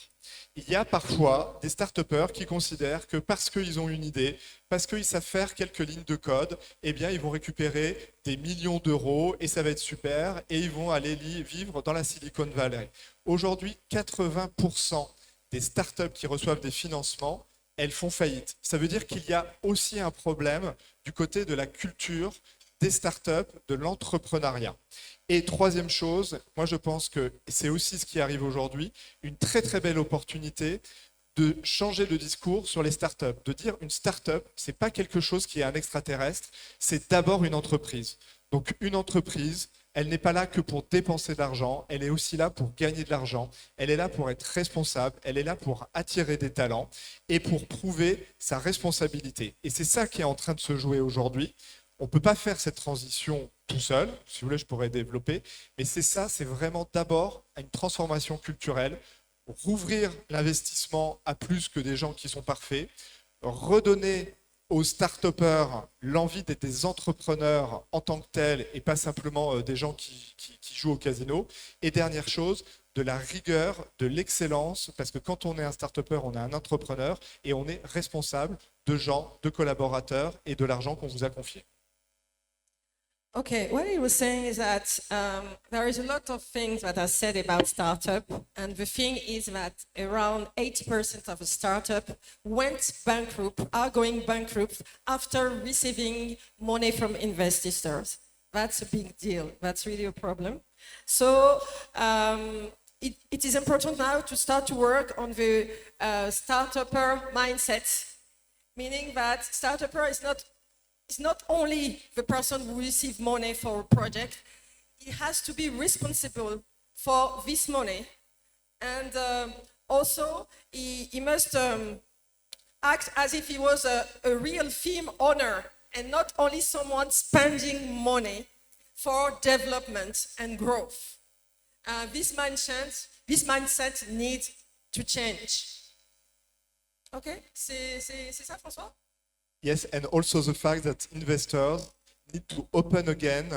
Il y a parfois des start-upers qui considèrent que parce qu'ils ont une idée, parce qu'ils savent faire quelques lignes de code, eh bien ils vont récupérer des millions d'euros et ça va être super et ils vont aller vivre dans la Silicon Valley. Aujourd'hui, 80% des startups qui reçoivent des financements, elles font faillite. Ça veut dire qu'il y a aussi un problème du côté de la culture des startups, de l'entrepreneuriat. Et troisième chose, moi je pense que c'est aussi ce qui arrive aujourd'hui, une très très belle opportunité de changer de discours sur les startups, de dire une startup, c'est pas quelque chose qui est un extraterrestre, c'est d'abord une entreprise. Donc une entreprise, elle n'est pas là que pour dépenser de l'argent, elle est aussi là pour gagner de l'argent, elle est là pour être responsable, elle est là pour attirer des talents et pour prouver sa responsabilité. Et c'est ça qui est en train de se jouer aujourd'hui. On ne peut pas faire cette transition tout seul, si vous voulez je pourrais développer, mais c'est ça, c'est vraiment d'abord une transformation culturelle, rouvrir l'investissement à plus que des gens qui sont parfaits, redonner aux start-upers l'envie d'être des entrepreneurs en tant que tels et pas simplement des gens qui jouent au casino. Et dernière chose, de la rigueur, de l'excellence, parce que quand on est un start-upper, on est un entrepreneur et on est responsable de gens, de collaborateurs et de l'argent qu'on vous a confié. Okay, what he was saying is that there is a lot of things that are said about startup, and the thing is that around 80% of a startup went bankrupt, are going bankrupt after receiving money from investors. That's a big deal. That's really a problem. So it is important now to start to work on the start-upper mindset, meaning that start-upper is not only the person who receives money for a project, he has to be responsible for this money. And also, he must act as if he was a real theme owner and not only someone spending money for development and growth. This mindset needs to change. Okay, c'est ça, François? Yes, and also the fact that investors need to open again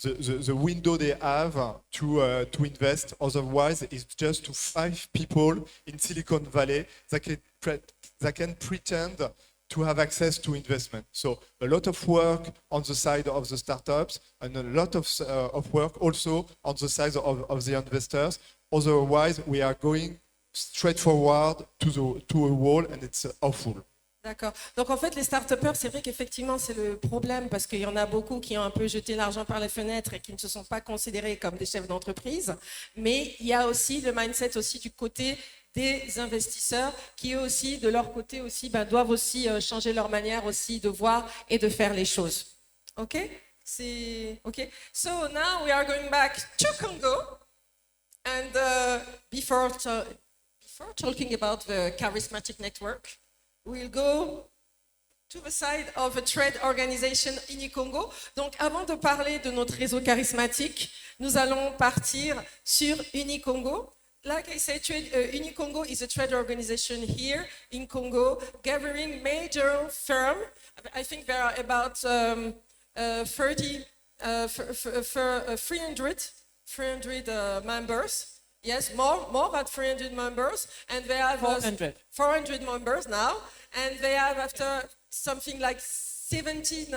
the window they have to invest. Otherwise, it's just to 5 people in Silicon Valley that can pretend to have access to investment. So a lot of work on the side of the startups and a lot of work also on the side of the investors. Otherwise, we are going straight forward to a wall and it's awful. D'accord. Donc en fait, les start-upers, c'est vrai qu'effectivement, c'est le problème parce qu'il y en a beaucoup qui ont un peu jeté l'argent par les fenêtres et qui ne se sont pas considérés comme des chefs d'entreprise. Mais il y a aussi le mindset aussi du côté des investisseurs qui eux aussi, de leur côté aussi, doivent aussi changer leur manière aussi de voir et de faire les choses. Ok? C'est ok. So now we are going back to Congo, and before talking about the charismatic network, we'll go to the side of a trade organization Unicongo. Donc, avant de parler de notre réseau charismatique, nous allons partir sur Unicongo. Like I said, Unicongo is a trade organization here in Congo, gathering major firms. I think there are about 300 members. Yes, more than 300 members, and they have 400 members now, and they have after something like 17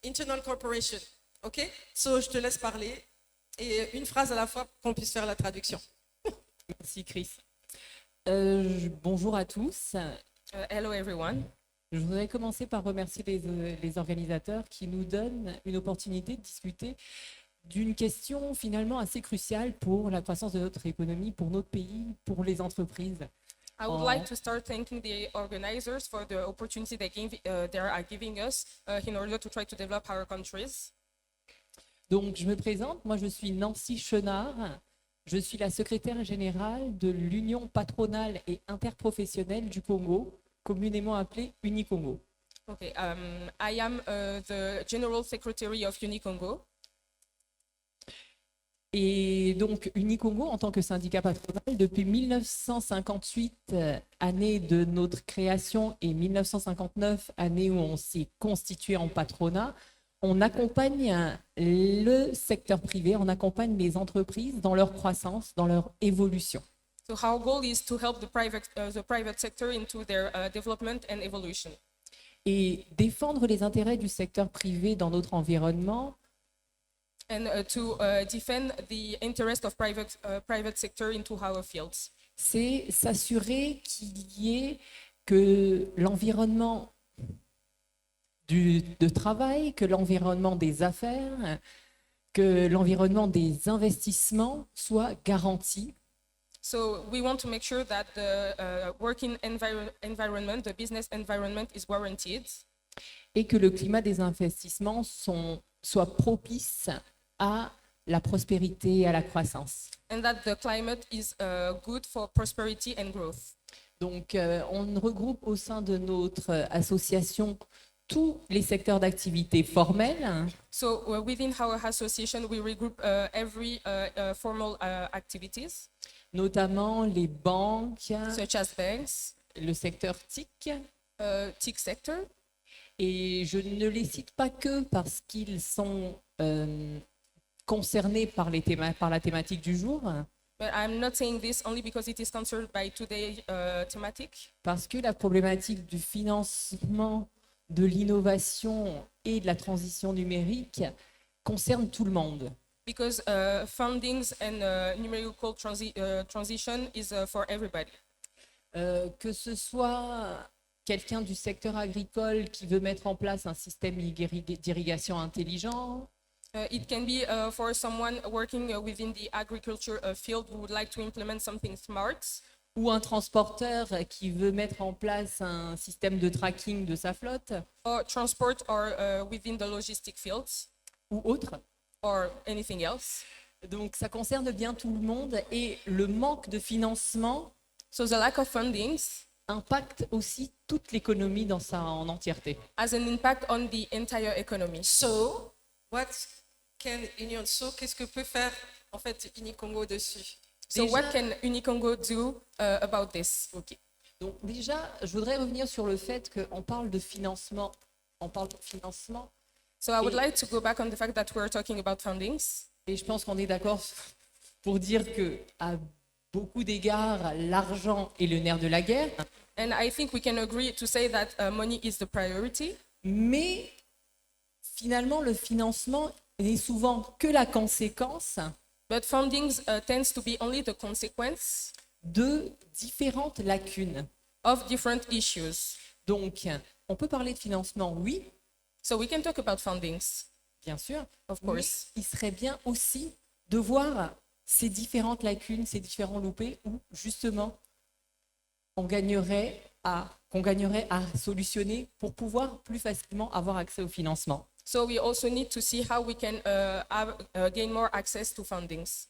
internal corporation. Ok? So je te laisse parler et une phrase à la fois pour qu'on puisse faire la traduction. Merci Chris. Bonjour à tous. Hello everyone. Je voudrais commencer par remercier les organisateurs qui nous donnent une opportunité de discuter d'une question finalement assez cruciale pour la croissance de notre économie, pour notre pays, pour les entreprises. I would like to start thanking the organizers for the opportunity they are giving us in order to try to develop our countries. Donc je me présente, moi je suis Nancy Chenard, je suis la secrétaire générale de l'Union patronale et interprofessionnelle du Congo, communément appelée Unicongo. Okay, I am the General Secretary of Unicongo. Et donc Unicongo, en tant que syndicat patronal, depuis 1958, année de notre création, et 1959, année où on s'est constitué en patronat, on accompagne le secteur privé, on accompagne les entreprises dans leur croissance, dans leur évolution. So our goal is to help the private sector into their development and evolution. Et défendre les intérêts du secteur privé dans notre environnement, And to defend the interest of private sector into our fields. c'est s'assurer que l'environnement de travail, que l'environnement des affaires, que l'environnement des investissements soit garanti. So we want to make sure that the working environment, the business environment is warranted. Et que le climat des investissements soit propice à la prospérité et à la croissance. And that the climate is good for prosperity and growth. Donc, on regroupe au sein de notre association tous les secteurs d'activité formels, So within our association, we regroup every formal activities, notamment les banques, such as banks, le secteur TIC. TIC sector. Et je ne les cite pas que parce qu'ils sont concernés par la thématique du jour, But I'm not saying this only because it is concerned by today's thematic, parce que la problématique du financement, de l'innovation et de la transition numérique concerne tout le monde. because fundings and numerical transition is for everybody. Que ce soit quelqu'un du secteur agricole qui veut mettre en place un système d'irrigation intelligent, It can be for someone working within the agriculture field who would like to implement something smart, ou un transporteur qui veut mettre en place un système de tracking de sa flotte, or transport, or within the logistic fields, ou autre. or anything else. Donc ça concerne bien tout le monde et le manque de financement So the lack of fundings impacte aussi toute l'économie en entièreté. has an impact on the entire economy. So, qu'est-ce que peut faire en fait Unicongo dessus? So Déjà- what can Unicongo do about this? Ok. Donc déjà, je voudrais revenir sur le fait qu'on parle de financement. On parle de financement So I would Et- like to go back on the fact that we're talking about fundings. et je pense qu'on est d'accord pour dire que à beaucoup d'égards, l'argent est le nerf de la guerre. And I think we can agree to say that money is the priority. Mais finalement, le financement n'est souvent que la conséquence But fundings tends to be only the consequence de différentes lacunes. of different issues. Donc, on peut parler de financement, oui, So we can talk about fundings, bien sûr, of mais course. il serait bien aussi de voir ces différentes lacunes, ces différents loupés où justement qu'on gagnerait à solutionner pour pouvoir plus facilement avoir accès au financement. So we also need to see how we can gain more access to fundings.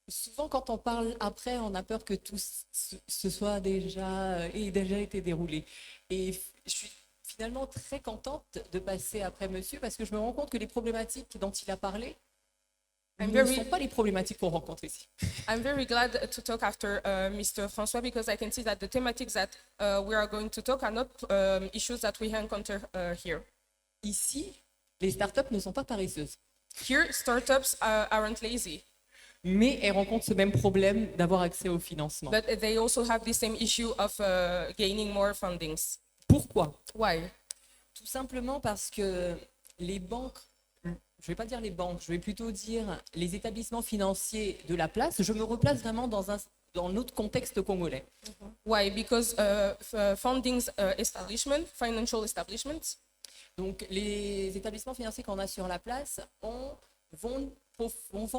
Souvent, quand on parle après, on a peur que tout ce soit ait déjà été déroulé. Et je suis finalement très contente de passer après monsieur parce que je me rends compte que les problématiques dont il a parlé I'm ne very- sont pas les problématiques qu'on rencontre ici. I'm very glad to talk after Mr. François because I can see that the thematics that we are going to talk are not issues that we encounter here. Ici, les startups ne sont pas paresseuses, Here, startups aren't lazy, mais elles rencontrent ce même problème d'avoir accès au financement. but they also have the same issue of gaining more fundings. Pourquoi? Why? Tout simplement parce que les banques, je ne vais pas dire les banques, je vais plutôt dire les établissements financiers de la place, je me replace vraiment dans notre contexte congolais. Why? Because fundings financial establishments, Donc les établissements financiers qu'on a sur la place vont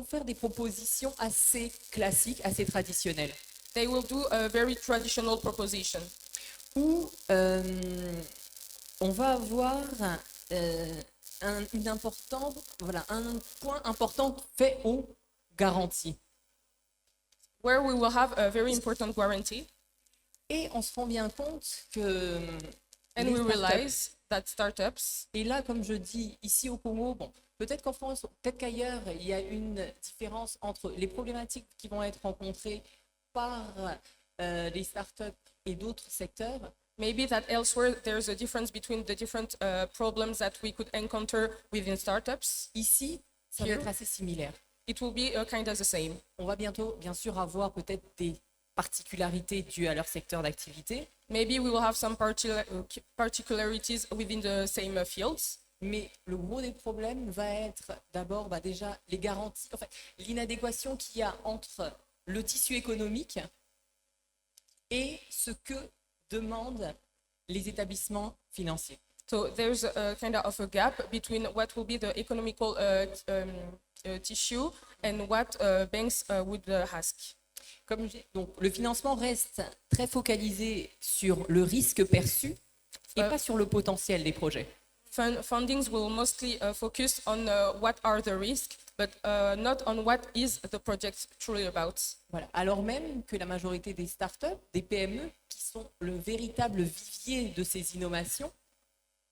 faire des propositions assez classiques, assez traditionnelles, they will do a very traditional proposition. où on va avoir un point important fait aux garanties. Where we will have a very important guarantee, Et on se rend bien compte que and les we startups- realize that startups, et là, comme je dis, ici au Congo, bon, peut-être qu'en France, peut-être qu'ailleurs, il y a une différence entre les problématiques qui vont être rencontrées par les startups et d'autres secteurs, maybe that elsewhere there's a difference between the different problems that we could encounter within startups. ici, ça va Here. être assez similaire. It will be kind of the same. On va bientôt, bien sûr, avoir peut-être des particularités dues à leur secteur d'activité, Maybe we will have some particularities within the same fields. mais le gros des problèmes va être d'abord déjà les garanties, en fait, l'inadéquation qu'il y a entre le tissu économique et ce que demandent les établissements financiers. So there's a kind of a gap between what will be the economical tissue and what banks would ask. Donc, le financement reste très focalisé sur le risque perçu et pas sur le potentiel des projets. Fundings will mostly focus on what are the risks, but not on what is the project truly about. Voilà. Alors même que la majorité des startups, des PME, qui sont le véritable vivier de ces innovations,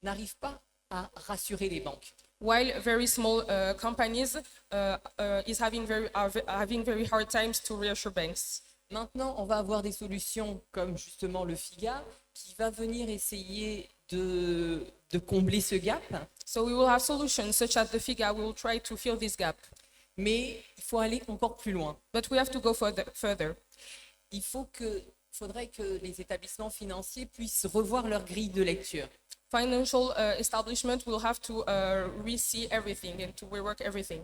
n'arrivent pas à rassurer les banques. While very small companies are having very hard times to reassure banks. Maintenant, on va avoir des solutions comme justement le FIGA qui va venir essayer de combler ce gap, So we will have solutions such as the FIGA. We will try to fill this gap, mais il faut aller encore plus loin. but we have to go further. Faudrait que les établissements financiers puissent revoir leur grille de lecture. Financial establishment will have to re-see everything and to rework everything.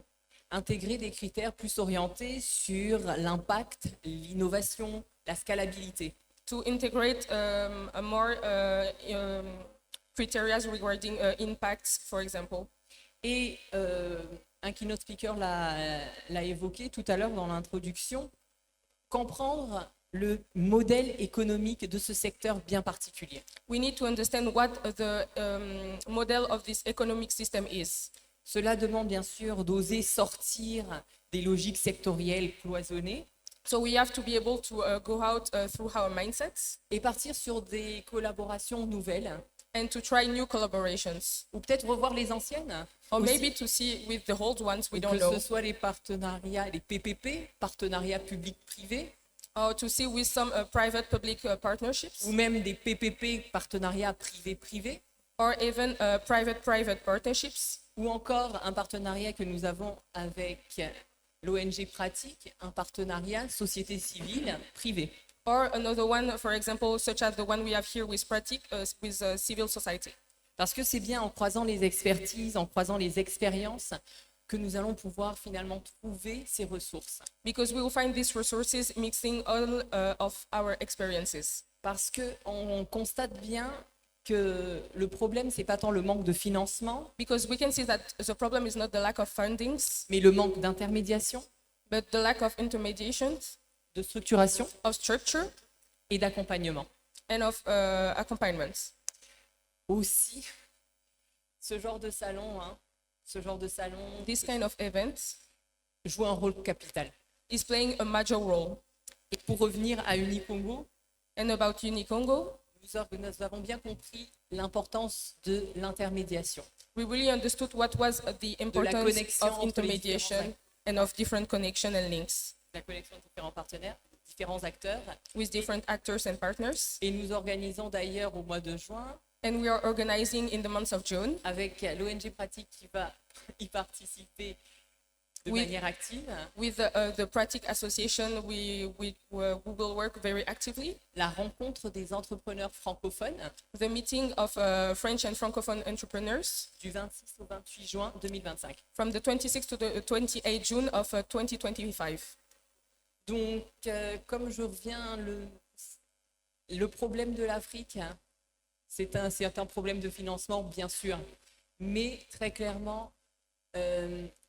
Intégrer des critères plus orientés sur l'impact, l'innovation, la scalabilité. To integrate a more criteria regarding impacts, for example. Et un keynote speaker l'a évoqué tout à l'heure dans l'introduction, comprendre le modèle économique de ce secteur bien particulier. We need to understand what the model of this economic system is. Cela demande bien sûr d'oser sortir des logiques sectorielles cloisonnées So we have to be able to go out through our mindsets et partir sur des collaborations nouvelles, and to try new collaborations. ou peut-être revoir les anciennes, Or aussi, maybe to see with the old ones we que don't know. ce soit les partenariats, les PPP, partenariats public-privé, Or to see with some private-public partnerships. ou même des PPP, partenariats privé-privé, Or even private-private partnerships. ou encore un partenariat que nous avons avec l'ONG Pratique, un partenariat société civile privée. Or another one, for example, such as the one we have here with Pratik, with civil society. Parce que c'est bien en croisant les expertises, en croisant les expériences, que nous allons pouvoir finalement trouver ces ressources. Because we will find these resources mixing all of our experiences. Parce qu'on constate bien que le problème, ce n'est pas tant le manque de financement, Because we can see that the problem is not the lack of fundings, mais le manque d'intermédiation, but the lack of intermediation, de structuration of structure, et d'accompagnement. and of accompaniment. Aussi, ce genre de salon, This kind of event joue un rôle capital. is playing a major role. Et pour revenir à Unicongo, And about Unicongo, nous avons bien compris l'importance de l'intermédiation. we really understood what was the importance connexion of entre les intermediation and of different connection and links La collection de différents partenaires, différents acteurs. with different actors and partners. Et nous organisons d'ailleurs au mois de juin, And we are organizing in the month of June avec l'ONG Pratique qui va y participer de Oui. manière active, with the Pratik Association. We will work very actively. la rencontre des entrepreneurs francophones The meeting of French and Francophone entrepreneurs du 26 au 28 juin 2025. from the 26th to the 28th June of 2025. Donc, comme je reviens, le problème de l'Afrique, c'est un problème de financement, bien sûr, mais très clairement,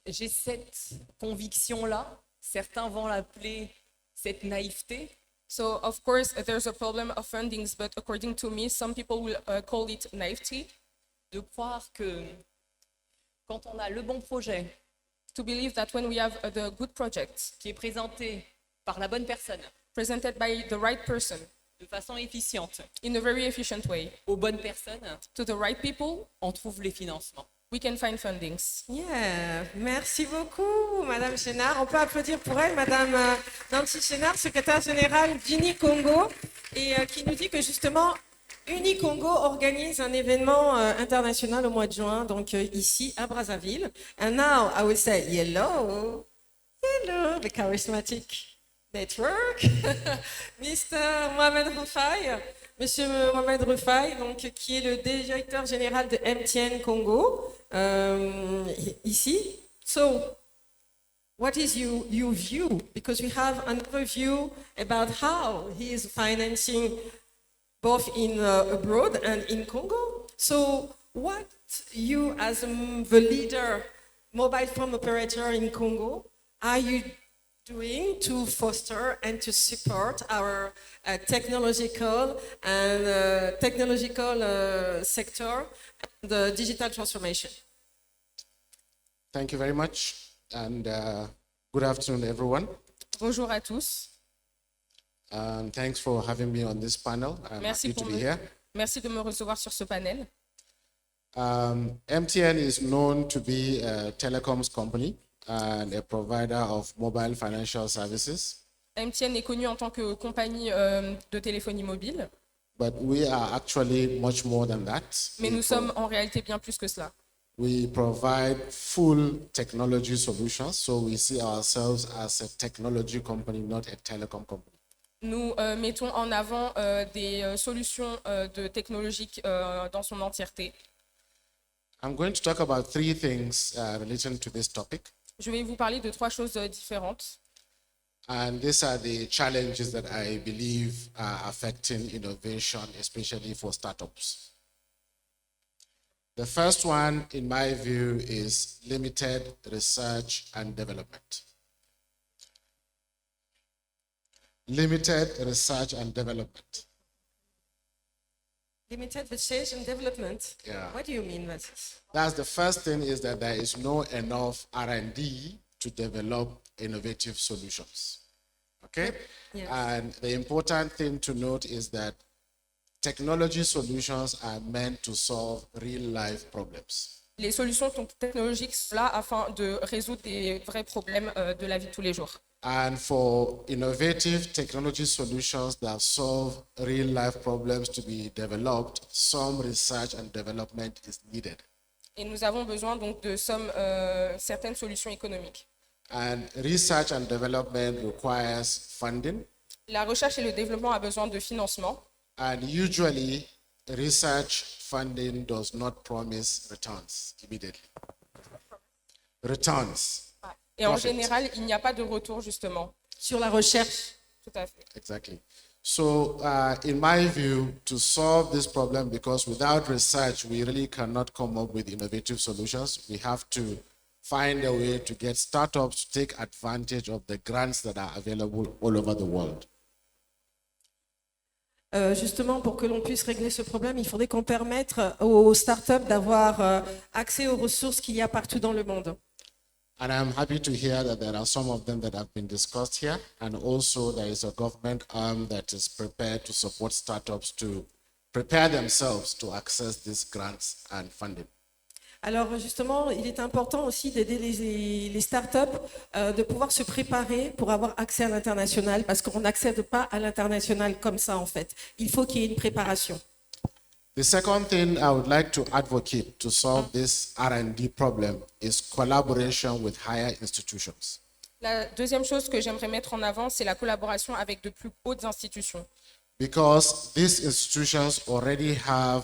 j'ai cette conviction-là, certains vont l'appeler cette naïveté, So of course there's a problem of fundings, but according to me, some people will call it naivety, de croire que quand on a le bon projet to believe that when we have the good project qui est présenté par la bonne personne, presented by the right person de façon efficiente, in a very efficient way aux bonnes personnes, to the right people, on trouve les financements. we can find fundings. Yeah, merci beaucoup, Madame Chénard. On peut applaudir pour elle, Madame Nancy Chénard, secrétaire générale d'Unicongo, et qui nous dit que justement, Unicongo organise un événement international au mois de juin, donc ici à Brazzaville. And now I will say hello, the charismatic network, Mr. Mohamed Rufai. Monsieur Mohamed Rufai, donc, qui est le directeur général de MTN Congo, ici. So, what is your view? Because we have another view about how he is financing both in abroad and in Congo. So, what you, as the leader, mobile phone operator in Congo, are you doing to foster and to support our technological sector, the digital transformation? Thank you very much, and good afternoon, everyone. Bonjour à tous. Thanks for having me on this panel. I'm Merci happy to pour be me- here. Merci de me recevoir sur ce panel. MTN is known to be a telecoms company and a provider of mobile financial services, MTN est connu en tant que compagnie de téléphonie mobile, but we are actually much more than that. mais nous sommes en réalité bien plus que cela. We provide full technology solutions, so we see ourselves as a technology company, not a telecom company. Nous mettons en avant des solutions de technologiques dans son entièreté. I'm going to talk about three things relating to this topic. Je vais vous parler de trois choses différentes. And these are the challenges that I believe are affecting innovation, especially for startups. The first one, in my view, is limited research and development. Limited research and development. Limited research and development. Yeah. What do you mean by this? That's the first thing, is that there is no enough R&D to develop innovative solutions. Okay? Yes. And the important thing to note is that technology solutions are meant to solve real life problems. Les solutions technologiques sont là afin de résoudre des vrais problèmes de la vie de tous les jours. And for innovative technology solutions that solve real life problems to be developed, some research and development is needed. Et nous avons besoin donc de certaines solutions économiques. And research and development requires funding. La recherche et le développement a besoin de financement. And usually, research funding does not promise returns immediately. Returns, Et en Profit. général, il n'y a pas de retour, justement. Sur la recherche. Tout à fait. exactly. So, in my view, to solve this problem, because without research, we really cannot come up with innovative solutions, we have to find a way to get startups to take advantage of the grants that are available all over the world. Justement, pour que l'on puisse régler ce problème, il faudrait qu'on permette aux startups d'avoir accès aux ressources qu'il y a partout dans le monde. And I'm happy to hear that there are some of them that have been discussed here, and also there is a government arm that is prepared to support startups to prepare themselves to access these grants and funding. Alors justement, il est important aussi d'aider les startups de pouvoir se préparer pour avoir accès à l'international, parce qu'on n'accède pas à l'international comme ça en fait. Il faut qu'il y ait une préparation. The second thing I would like to advocate to solve this R&D problem is collaboration with higher institutions. La deuxième chose que j'aimerais mettre en avant, c'est la collaboration avec de plus hautes institutions. Because these institutions already have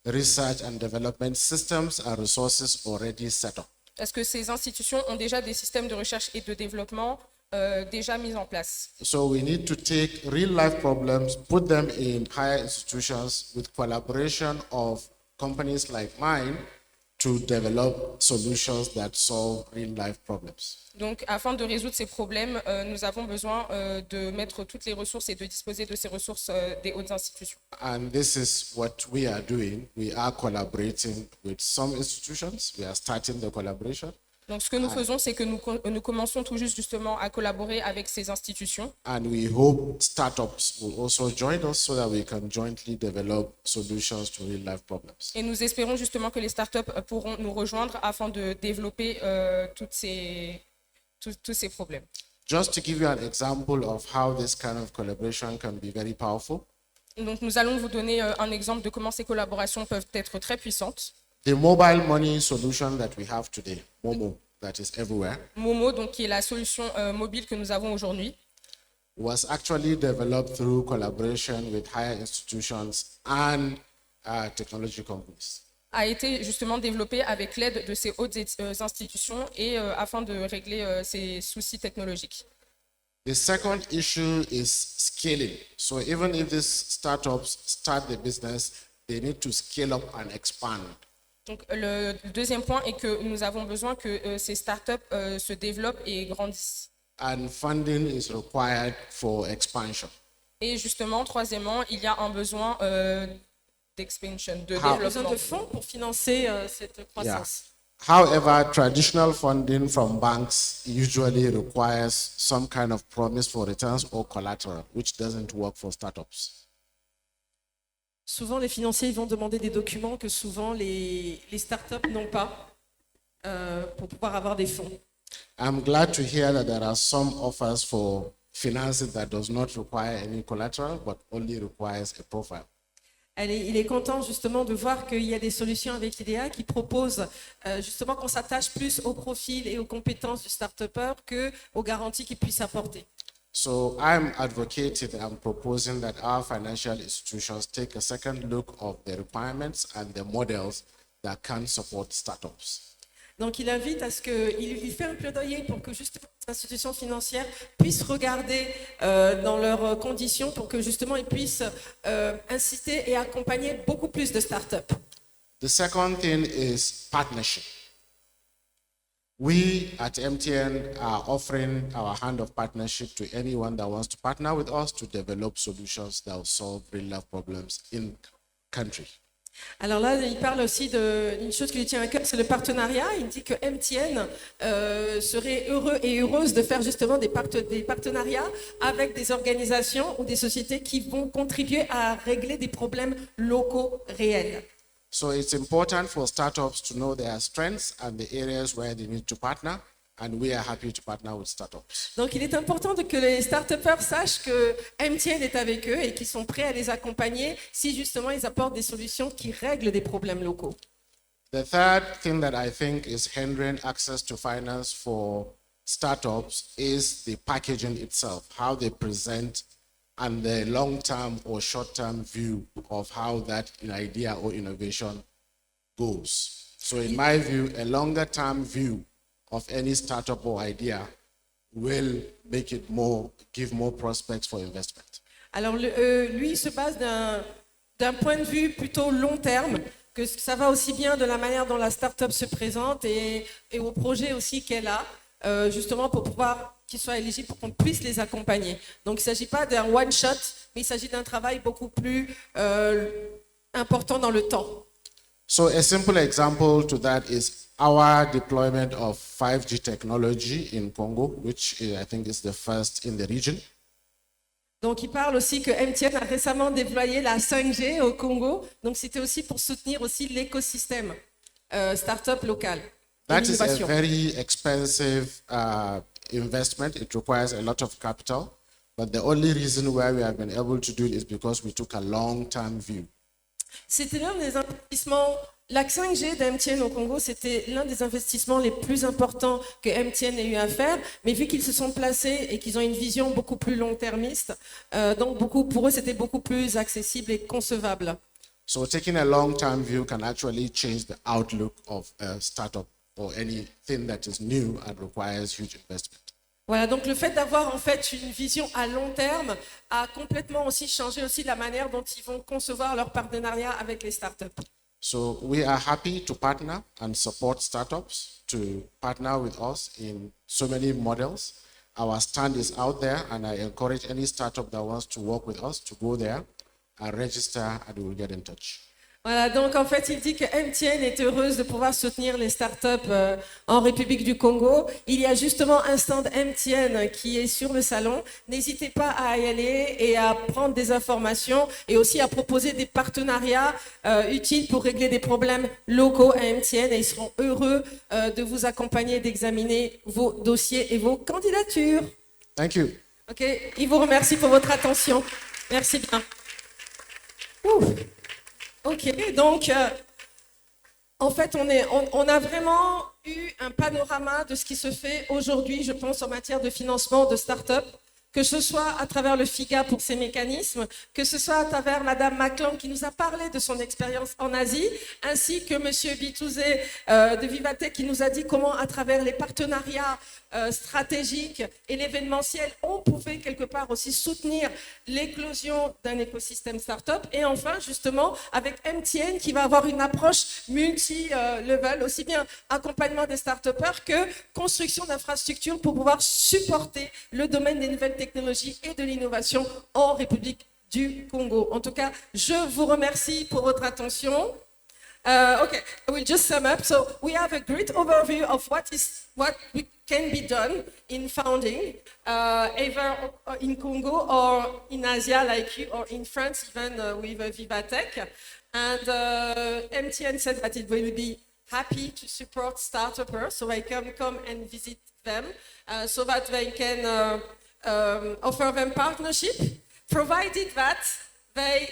research and development systems and resources already set up. Parce que ces institutions ont déjà des systèmes de recherche et de développement déjà mis en place. So we need to take real life problems, put them in higher institutions with collaboration of companies like mine to develop solutions that solve real life problems. Donc, afin de résoudre ces problèmes, nous avons besoin de mettre toutes les ressources et de disposer de ces ressources des hautes institutions. And this is what we are doing. We are collaborating with some institutions. We are starting the collaboration. Donc, ce que nous faisons, c'est que nous commençons tout juste justement à collaborer avec ces institutions. And we hope startups will also join us so that we can jointly develop solutions to real life problems. Et nous espérons justement que les startups pourront nous rejoindre afin de développer tous ces problèmes. Just to give you an example of how this kind of collaboration can be very powerful, Donc, nous allons vous donner un exemple de comment ces collaborations peuvent être très puissantes. the mobile money solution that we have today, Momo, that is everywhere, Momo, donc, qui est la solution mobile que nous avons aujourd'hui, was actually developed through collaboration with higher institutions and technology companies. a été justement développée avec l'aide de ces hautes institutions et afin de régler ces soucis technologiques. The second issue is scaling. So even if these startups start the business, they need to scale up and expand. Donc, le deuxième point est que nous avons besoin que ces startups se développent et grandissent. And funding is required for expansion. Et justement, troisièmement, il y a un besoin d'expansion, de Ah. Besoin développement. de fonds pour financer cette croissance. However, traditional funding from banks usually requires some kind of promise for returns or collateral, which doesn't work for startups. Souvent, les financiers ils vont demander des documents que souvent les startups n'ont pas pour pouvoir avoir des fonds. I'm glad to hear that there are some offers for financing that does not require any collateral, but only requires a profile. Il est content justement de voir qu'il y a des solutions avec IDEA qui proposent justement qu'on s'attache plus au profil et aux compétences du start-upper qu'aux garanties qu'il puisse apporter. So I'm advocating, I'm proposing that our financial institutions take a second look of the requirements and the models that can support startups. Donc il invite à ce qu'il fait un plaidoyer pour que justement les institutions financières puissent regarder dans leurs conditions pour que justement ils puissent inciter et accompagner beaucoup plus de startups. The second thing is partnership. We at MTN are offering our hand of partnership to anyone that wants to partner with us to develop solutions that will solve real life problems in country. Alors là, il parle aussi d'une chose qui lui tient à cœur, c'est le partenariat. Il dit que MTN serait heureux et heureuse de faire justement des partenariats avec des organisations ou des sociétés qui vont contribuer à régler des problèmes locaux réels. So it's important for startups to know their strengths and the areas where they need to partner, and we are happy to partner with startups. Donc il est important que les start-upers sachent que MTN est avec eux et qu'ils sont prêts à les accompagner si justement ils apportent des solutions qui règlent des problèmes locaux. The third thing that I think is hindering access to finance for startups is the packaging itself, how they present and the long-term or short-term view of how that idea or innovation goes. So in my view, a longer-term view of any startup or idea will make it give more prospects for investment. Alors, lui, il se base d'un point de vue plutôt long terme, que ça va aussi bien de la manière dont la start-up se présente et au projet aussi qu'elle a, justement pour pouvoir qu'ils soient éligibles, pour qu'on puisse les accompagner. Donc, il ne s'agit pas d'un one-shot, mais il s'agit d'un travail beaucoup plus important dans le temps. So a simple example to that is our deployment of 5G technology in Congo, which I think is the first in the region. Donc, il parle aussi que MTN a récemment déployé la 5G au Congo. Donc, c'était aussi pour soutenir aussi l'écosystème start-up local. That is a very expensive investment. It requires a lot of capital. But the only reason why we have been able to do it is because we took a long-term view. C'était l'un des investissements, la 5G d'MTN au Congo, c'était l'un des investissements les plus importants que MTN ait eu à faire, mais vu qu'ils se sont placés et qu'ils ont une vision beaucoup plus long-termiste, donc pour eux, c'était beaucoup plus accessible et concevable. So taking a long-term view can actually change the outlook of a startup or anything that is new and requires huge investment. Voilà, donc le fait d'avoir en fait une vision à long terme a complètement aussi changé aussi la manière dont ils vont concevoir leur partenariat avec les startups. So we are happy to partner and support startups to partner with us in so many models. Our stand is out there, and I encourage any startup that wants to work with us to go there and register, and we will get in touch. Voilà, donc en fait, il dit que MTN est heureuse de pouvoir soutenir les startups en République du Congo. Il y a justement un stand MTN qui est sur le salon. N'hésitez pas à y aller et à prendre des informations et aussi à proposer des partenariats utiles pour régler des problèmes locaux à MTN. Et ils seront heureux de vous accompagner, d'examiner vos dossiers et vos candidatures. Thank you. Ok, il vous remercie pour votre attention. Merci bien. Ouh. Ok, donc en fait, on a vraiment eu un panorama de ce qui se fait aujourd'hui, je pense, en matière de financement de start-up, que ce soit à travers le FIGA pour ses mécanismes, que ce soit à travers Madame Maclan qui nous a parlé de son expérience en Asie, ainsi que Monsieur Bitouzé de Vivatech qui nous a dit comment, à travers les partenariats stratégiques et l'événementiel, on pouvait quelque part aussi soutenir l'éclosion d'un écosystème start-up. Et enfin, justement, avec MTN qui va avoir une approche multi-level, aussi bien accompagnement des start-upers que construction d'infrastructures pour pouvoir supporter le domaine des nouvelles technologies et de l'innovation en République du Congo. En tout cas, je vous remercie pour votre attention. Okay, I will just sum up. So we have a great overview of what can be done in founding, either in Congo or in Asia like you, or in France even with Vivatech. And MTN said that it will be happy to support startups, so I can come and visit them, so that they can offer them partnership, provided that they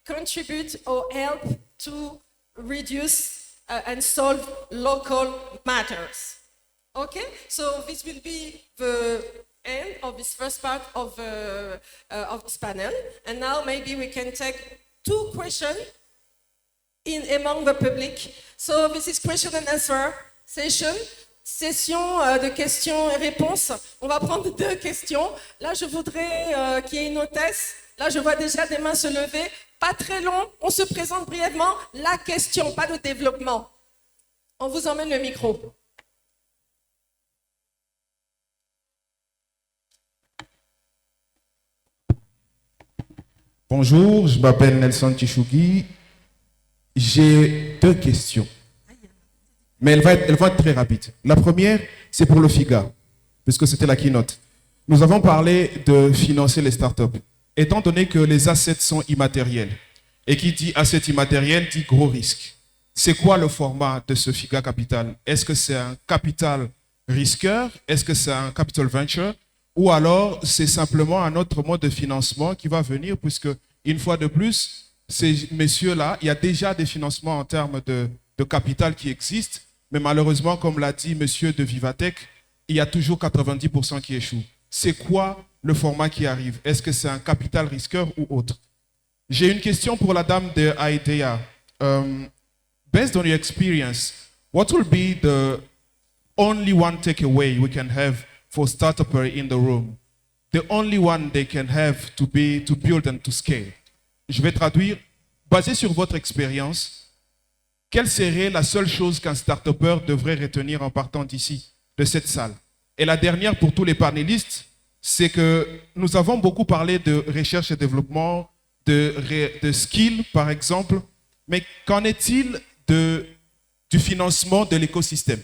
contribute or help to reduce and solve local matters. Okay, so this will be the end of this first part of this panel. And now maybe we can take 2 questions among the public. So this is question and answer session de questions et réponses. On va prendre 2 questions. Là, je voudrais qu'il y ait une hôtesse. Là, je vois déjà des mains se lever. Pas très long, on se présente brièvement. La question, pas le développement. On vous emmène le micro. Bonjour, je m'appelle Nelson Tchishougi. J'ai 2 questions. Mais elles vont être très rapides. La première, c'est pour le FIGA, puisque c'était la keynote. Nous avons parlé de financer les startups. Étant donné que les assets sont immatériels, et qui dit asset immatériel dit gros risque. C'est quoi le format de ce FIGA Capital? Est-ce que c'est un capital risqueur? Est-ce que c'est un capital venture? Ou alors c'est simplement un autre mode de financement qui va venir, puisque une fois de plus, ces messieurs-là, il y a déjà des financements en termes de capital qui existent, mais malheureusement, comme l'a dit monsieur de Vivatech, il y a toujours 90% qui échouent. c'est quoi le format qui arrive? Est-ce que c'est un capital risqueur ou autre? J'ai une question pour la dame de IDEA. Based on your experience, what will be the only one takeaway we can have for startupper in the room? The only one they can have to build and to scale. Je vais traduire. Basé sur votre expérience, quelle serait la seule chose qu'un startupper devrait retenir en partant d'ici, de cette salle? Et la dernière pour tous les panélistes, c'est que nous avons beaucoup parlé de recherche et développement, de skills par exemple, mais qu'en est-il du financement de l'écosystème?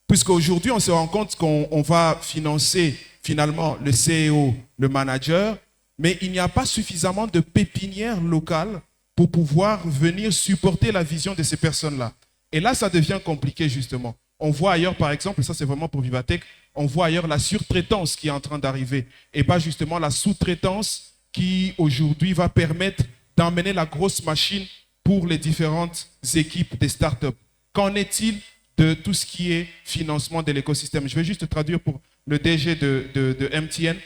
Puisqu'aujourd'hui, on se rend compte qu'on va financer finalement le CEO, le manager, mais il n'y a pas suffisamment de pépinières locales pour pouvoir venir supporter la vision de ces personnes-là. Et là, ça devient compliqué justement. On voit ailleurs, par exemple, ça c'est vraiment pour Vivatech, on voit ailleurs la surtraitance qui est en train d'arriver et pas justement la sous-traitance qui aujourd'hui va permettre d'emmener la grosse machine pour les différentes équipes des startups. Qu'en est-il de tout ce qui est financement de l'écosystème? Je vais juste traduire pour le DG de MTN.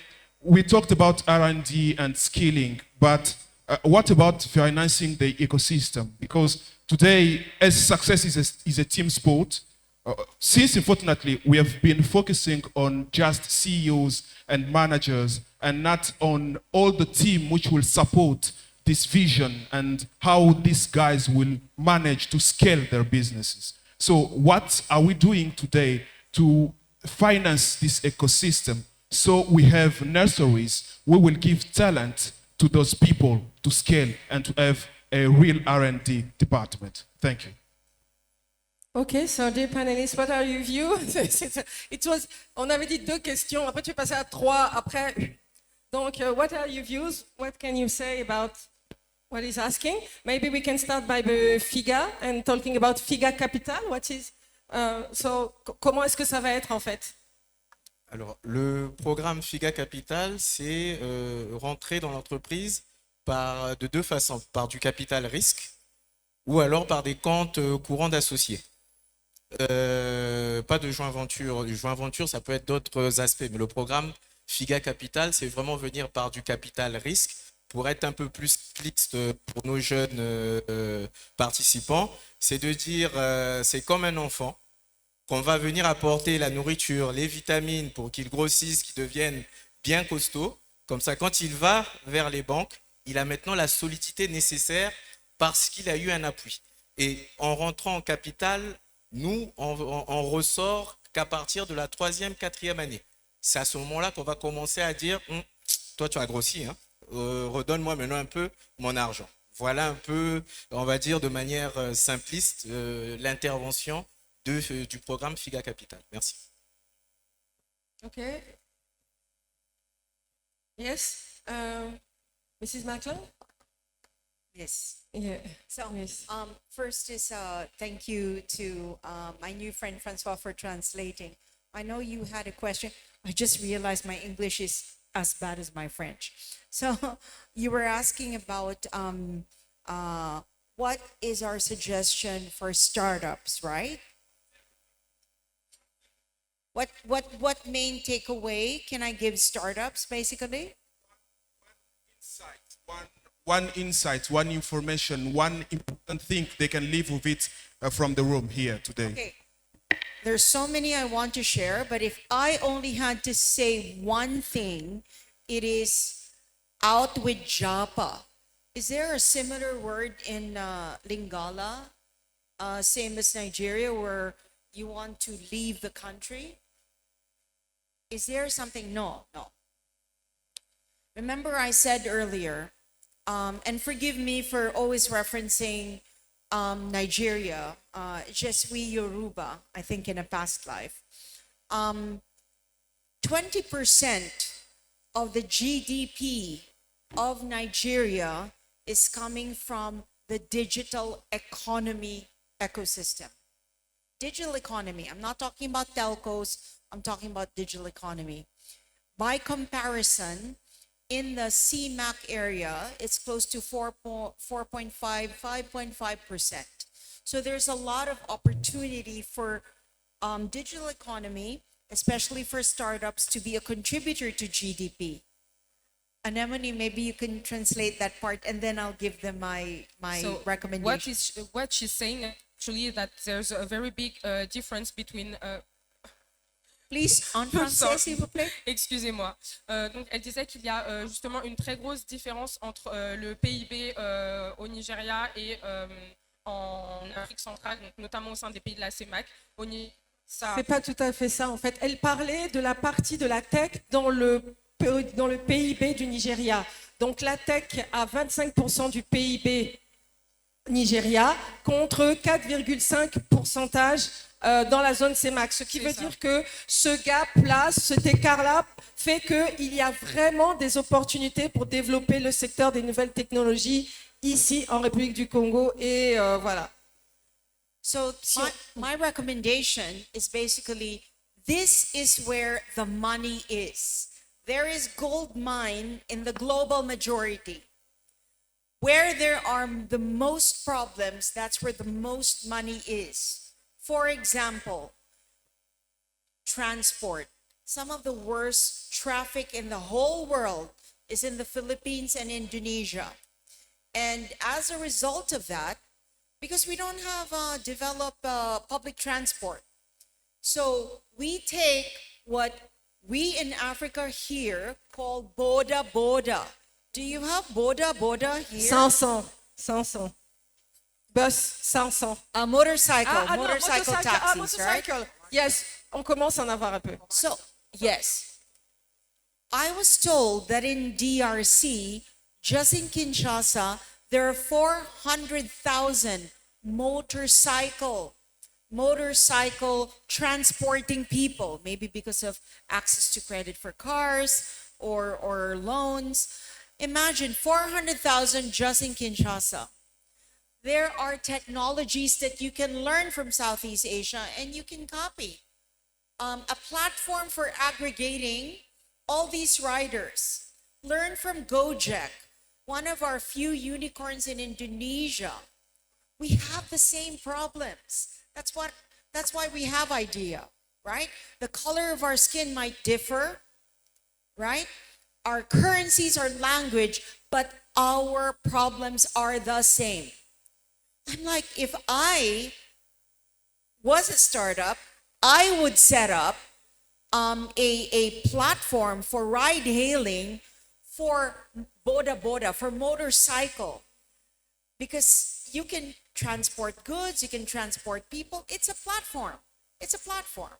We talked about R&D and scaling, but what about financing the ecosystem? Because today, as success is a team sport, since unfortunately we have been focusing on just CEOs and managers and not on all the team which will support this vision and how these guys will manage to scale their businesses. So what are we doing today to finance this ecosystem? So we have nurseries, we will give talent to those people to scale and to have a real R&D department. Thank you. Okay, so dear panelists, what are your views? On avait dit 2 questions, après tu es passé à 3, après. Donc, what are your views? What can you say about what he's asking? Maybe we can start by the FIGA and talking about FIGA Capital. Comment est-ce que ça va être en fait? Alors, le programme FIGA Capital, c'est rentrer dans l'entreprise de 2 façons, par du capital risque ou alors par des comptes courants d'associés. Pas de joint venture. Du joint venture, ça peut être d'autres aspects, mais le programme FIGA Capital, c'est vraiment venir par du capital risque pour être un peu plus fixe pour nos jeunes participants. C'est de dire, c'est comme un enfant qu'on va venir apporter la nourriture, les vitamines pour qu'ils grossissent, qu'ils deviennent bien costauds. Comme ça, quand il va vers les banques, il a maintenant la solidité nécessaire parce qu'il a eu un appui. Et en rentrant en capital, nous, on ressort qu'à partir de la 3e, 4e année. C'est à ce moment-là qu'on va commencer à dire, toi tu as grossi, hein, redonne-moi maintenant un peu mon argent. Voilà un peu, on va dire de manière simpliste, l'intervention du programme FIGA Capital. Merci. Okay. Yes, Mrs. Macklin? Yes. Yeah. So, Yes. first is thank you to my new friend Francois for translating. I know you had a question. I just realized my English is as bad as my French. So, you were asking about what is our suggestion for startups, right? What main takeaway can I give startups, basically? One insight, one information, one important thing they can leave with it from the room here today. Okay. There's so many I want to share, but if I only had to say one thing, it is out with Japa. Is there a similar word in Lingala, same as Nigeria, where you want to leave the country? Is there something? No. Remember I said earlier, and forgive me for always referencing Nigeria, Je suis Yoruba, I think in a past life. 20% of the GDP of Nigeria is coming from the digital economy ecosystem. Digital economy, I'm not talking about telcos, I'm talking about digital economy. By comparison, in the CMAC area, it's close to 5.5%. So there's a lot of opportunity for digital economy, especially for startups, to be a contributor to GDP. Anemone, maybe you can translate that part, and then I'll give them my So recommendation. what she's saying actually that there's a very big difference between Please, en français, s'il vous plaît. excusez-moi. Donc, elle disait qu'il y a justement une très grosse différence entre le PIB au Nigeria et en Afrique centrale, donc notamment au sein des pays de la CEMAC. C'est pas tout à fait ça en fait. Elle parlait de la partie de la tech dans le PIB du Nigeria. Donc la tech a 25% du PIB Nigeria contre 4,5% dans la zone CEMAC. Ce qui veut dire que ce gap-là, cet écart-là fait qu'il y a vraiment des opportunités pour développer le secteur des nouvelles technologies ici en République du Congo et voilà. So my recommendation is basically, this is where the money is. There is gold mine in the global majority. Where there are the most problems, that's where the most money is. For example, transport. Some of the worst traffic in the whole world is in the Philippines and Indonesia. And as a result of that, because we don't have developed public transport. So we take what we in Africa here call boda boda. Do you have boda boda here? 500. Bus, 500. A motorcycle, Non, motorcycle taxis, motorcycle. right? Yes, on commence à en avoir un peu. So, yes. I was told that in DRC, just in Kinshasa, there are 400,000 motorcycle transporting people, maybe because of access to credit for cars or loans. Imagine 400,000 just in Kinshasa. There are technologies that you can learn from Southeast Asia and you can copy. A platform for aggregating all these riders. Learn from Gojek, one of our few unicorns in Indonesia. We have the same problems. That's why we have IDEA, right? The color of our skin might differ, right? Our currencies, our language, but our problems are the same. I'm like, if I was a startup, I would set up a platform for ride hailing for boda boda, for motorcycle. Because you can transport goods, you can transport people. It's a platform. It's a platform.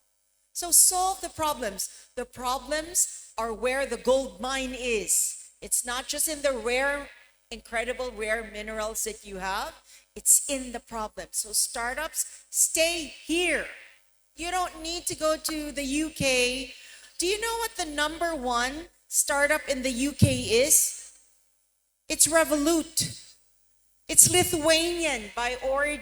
So solve the problems. The problems are where the gold mine is. It's not just in the rare, incredible rare minerals that you have. It's in the problem. So startups, stay here. You don't need to go to the UK. Do you know what the number one startup in the UK is? It's Revolut. It's Lithuanian by origin.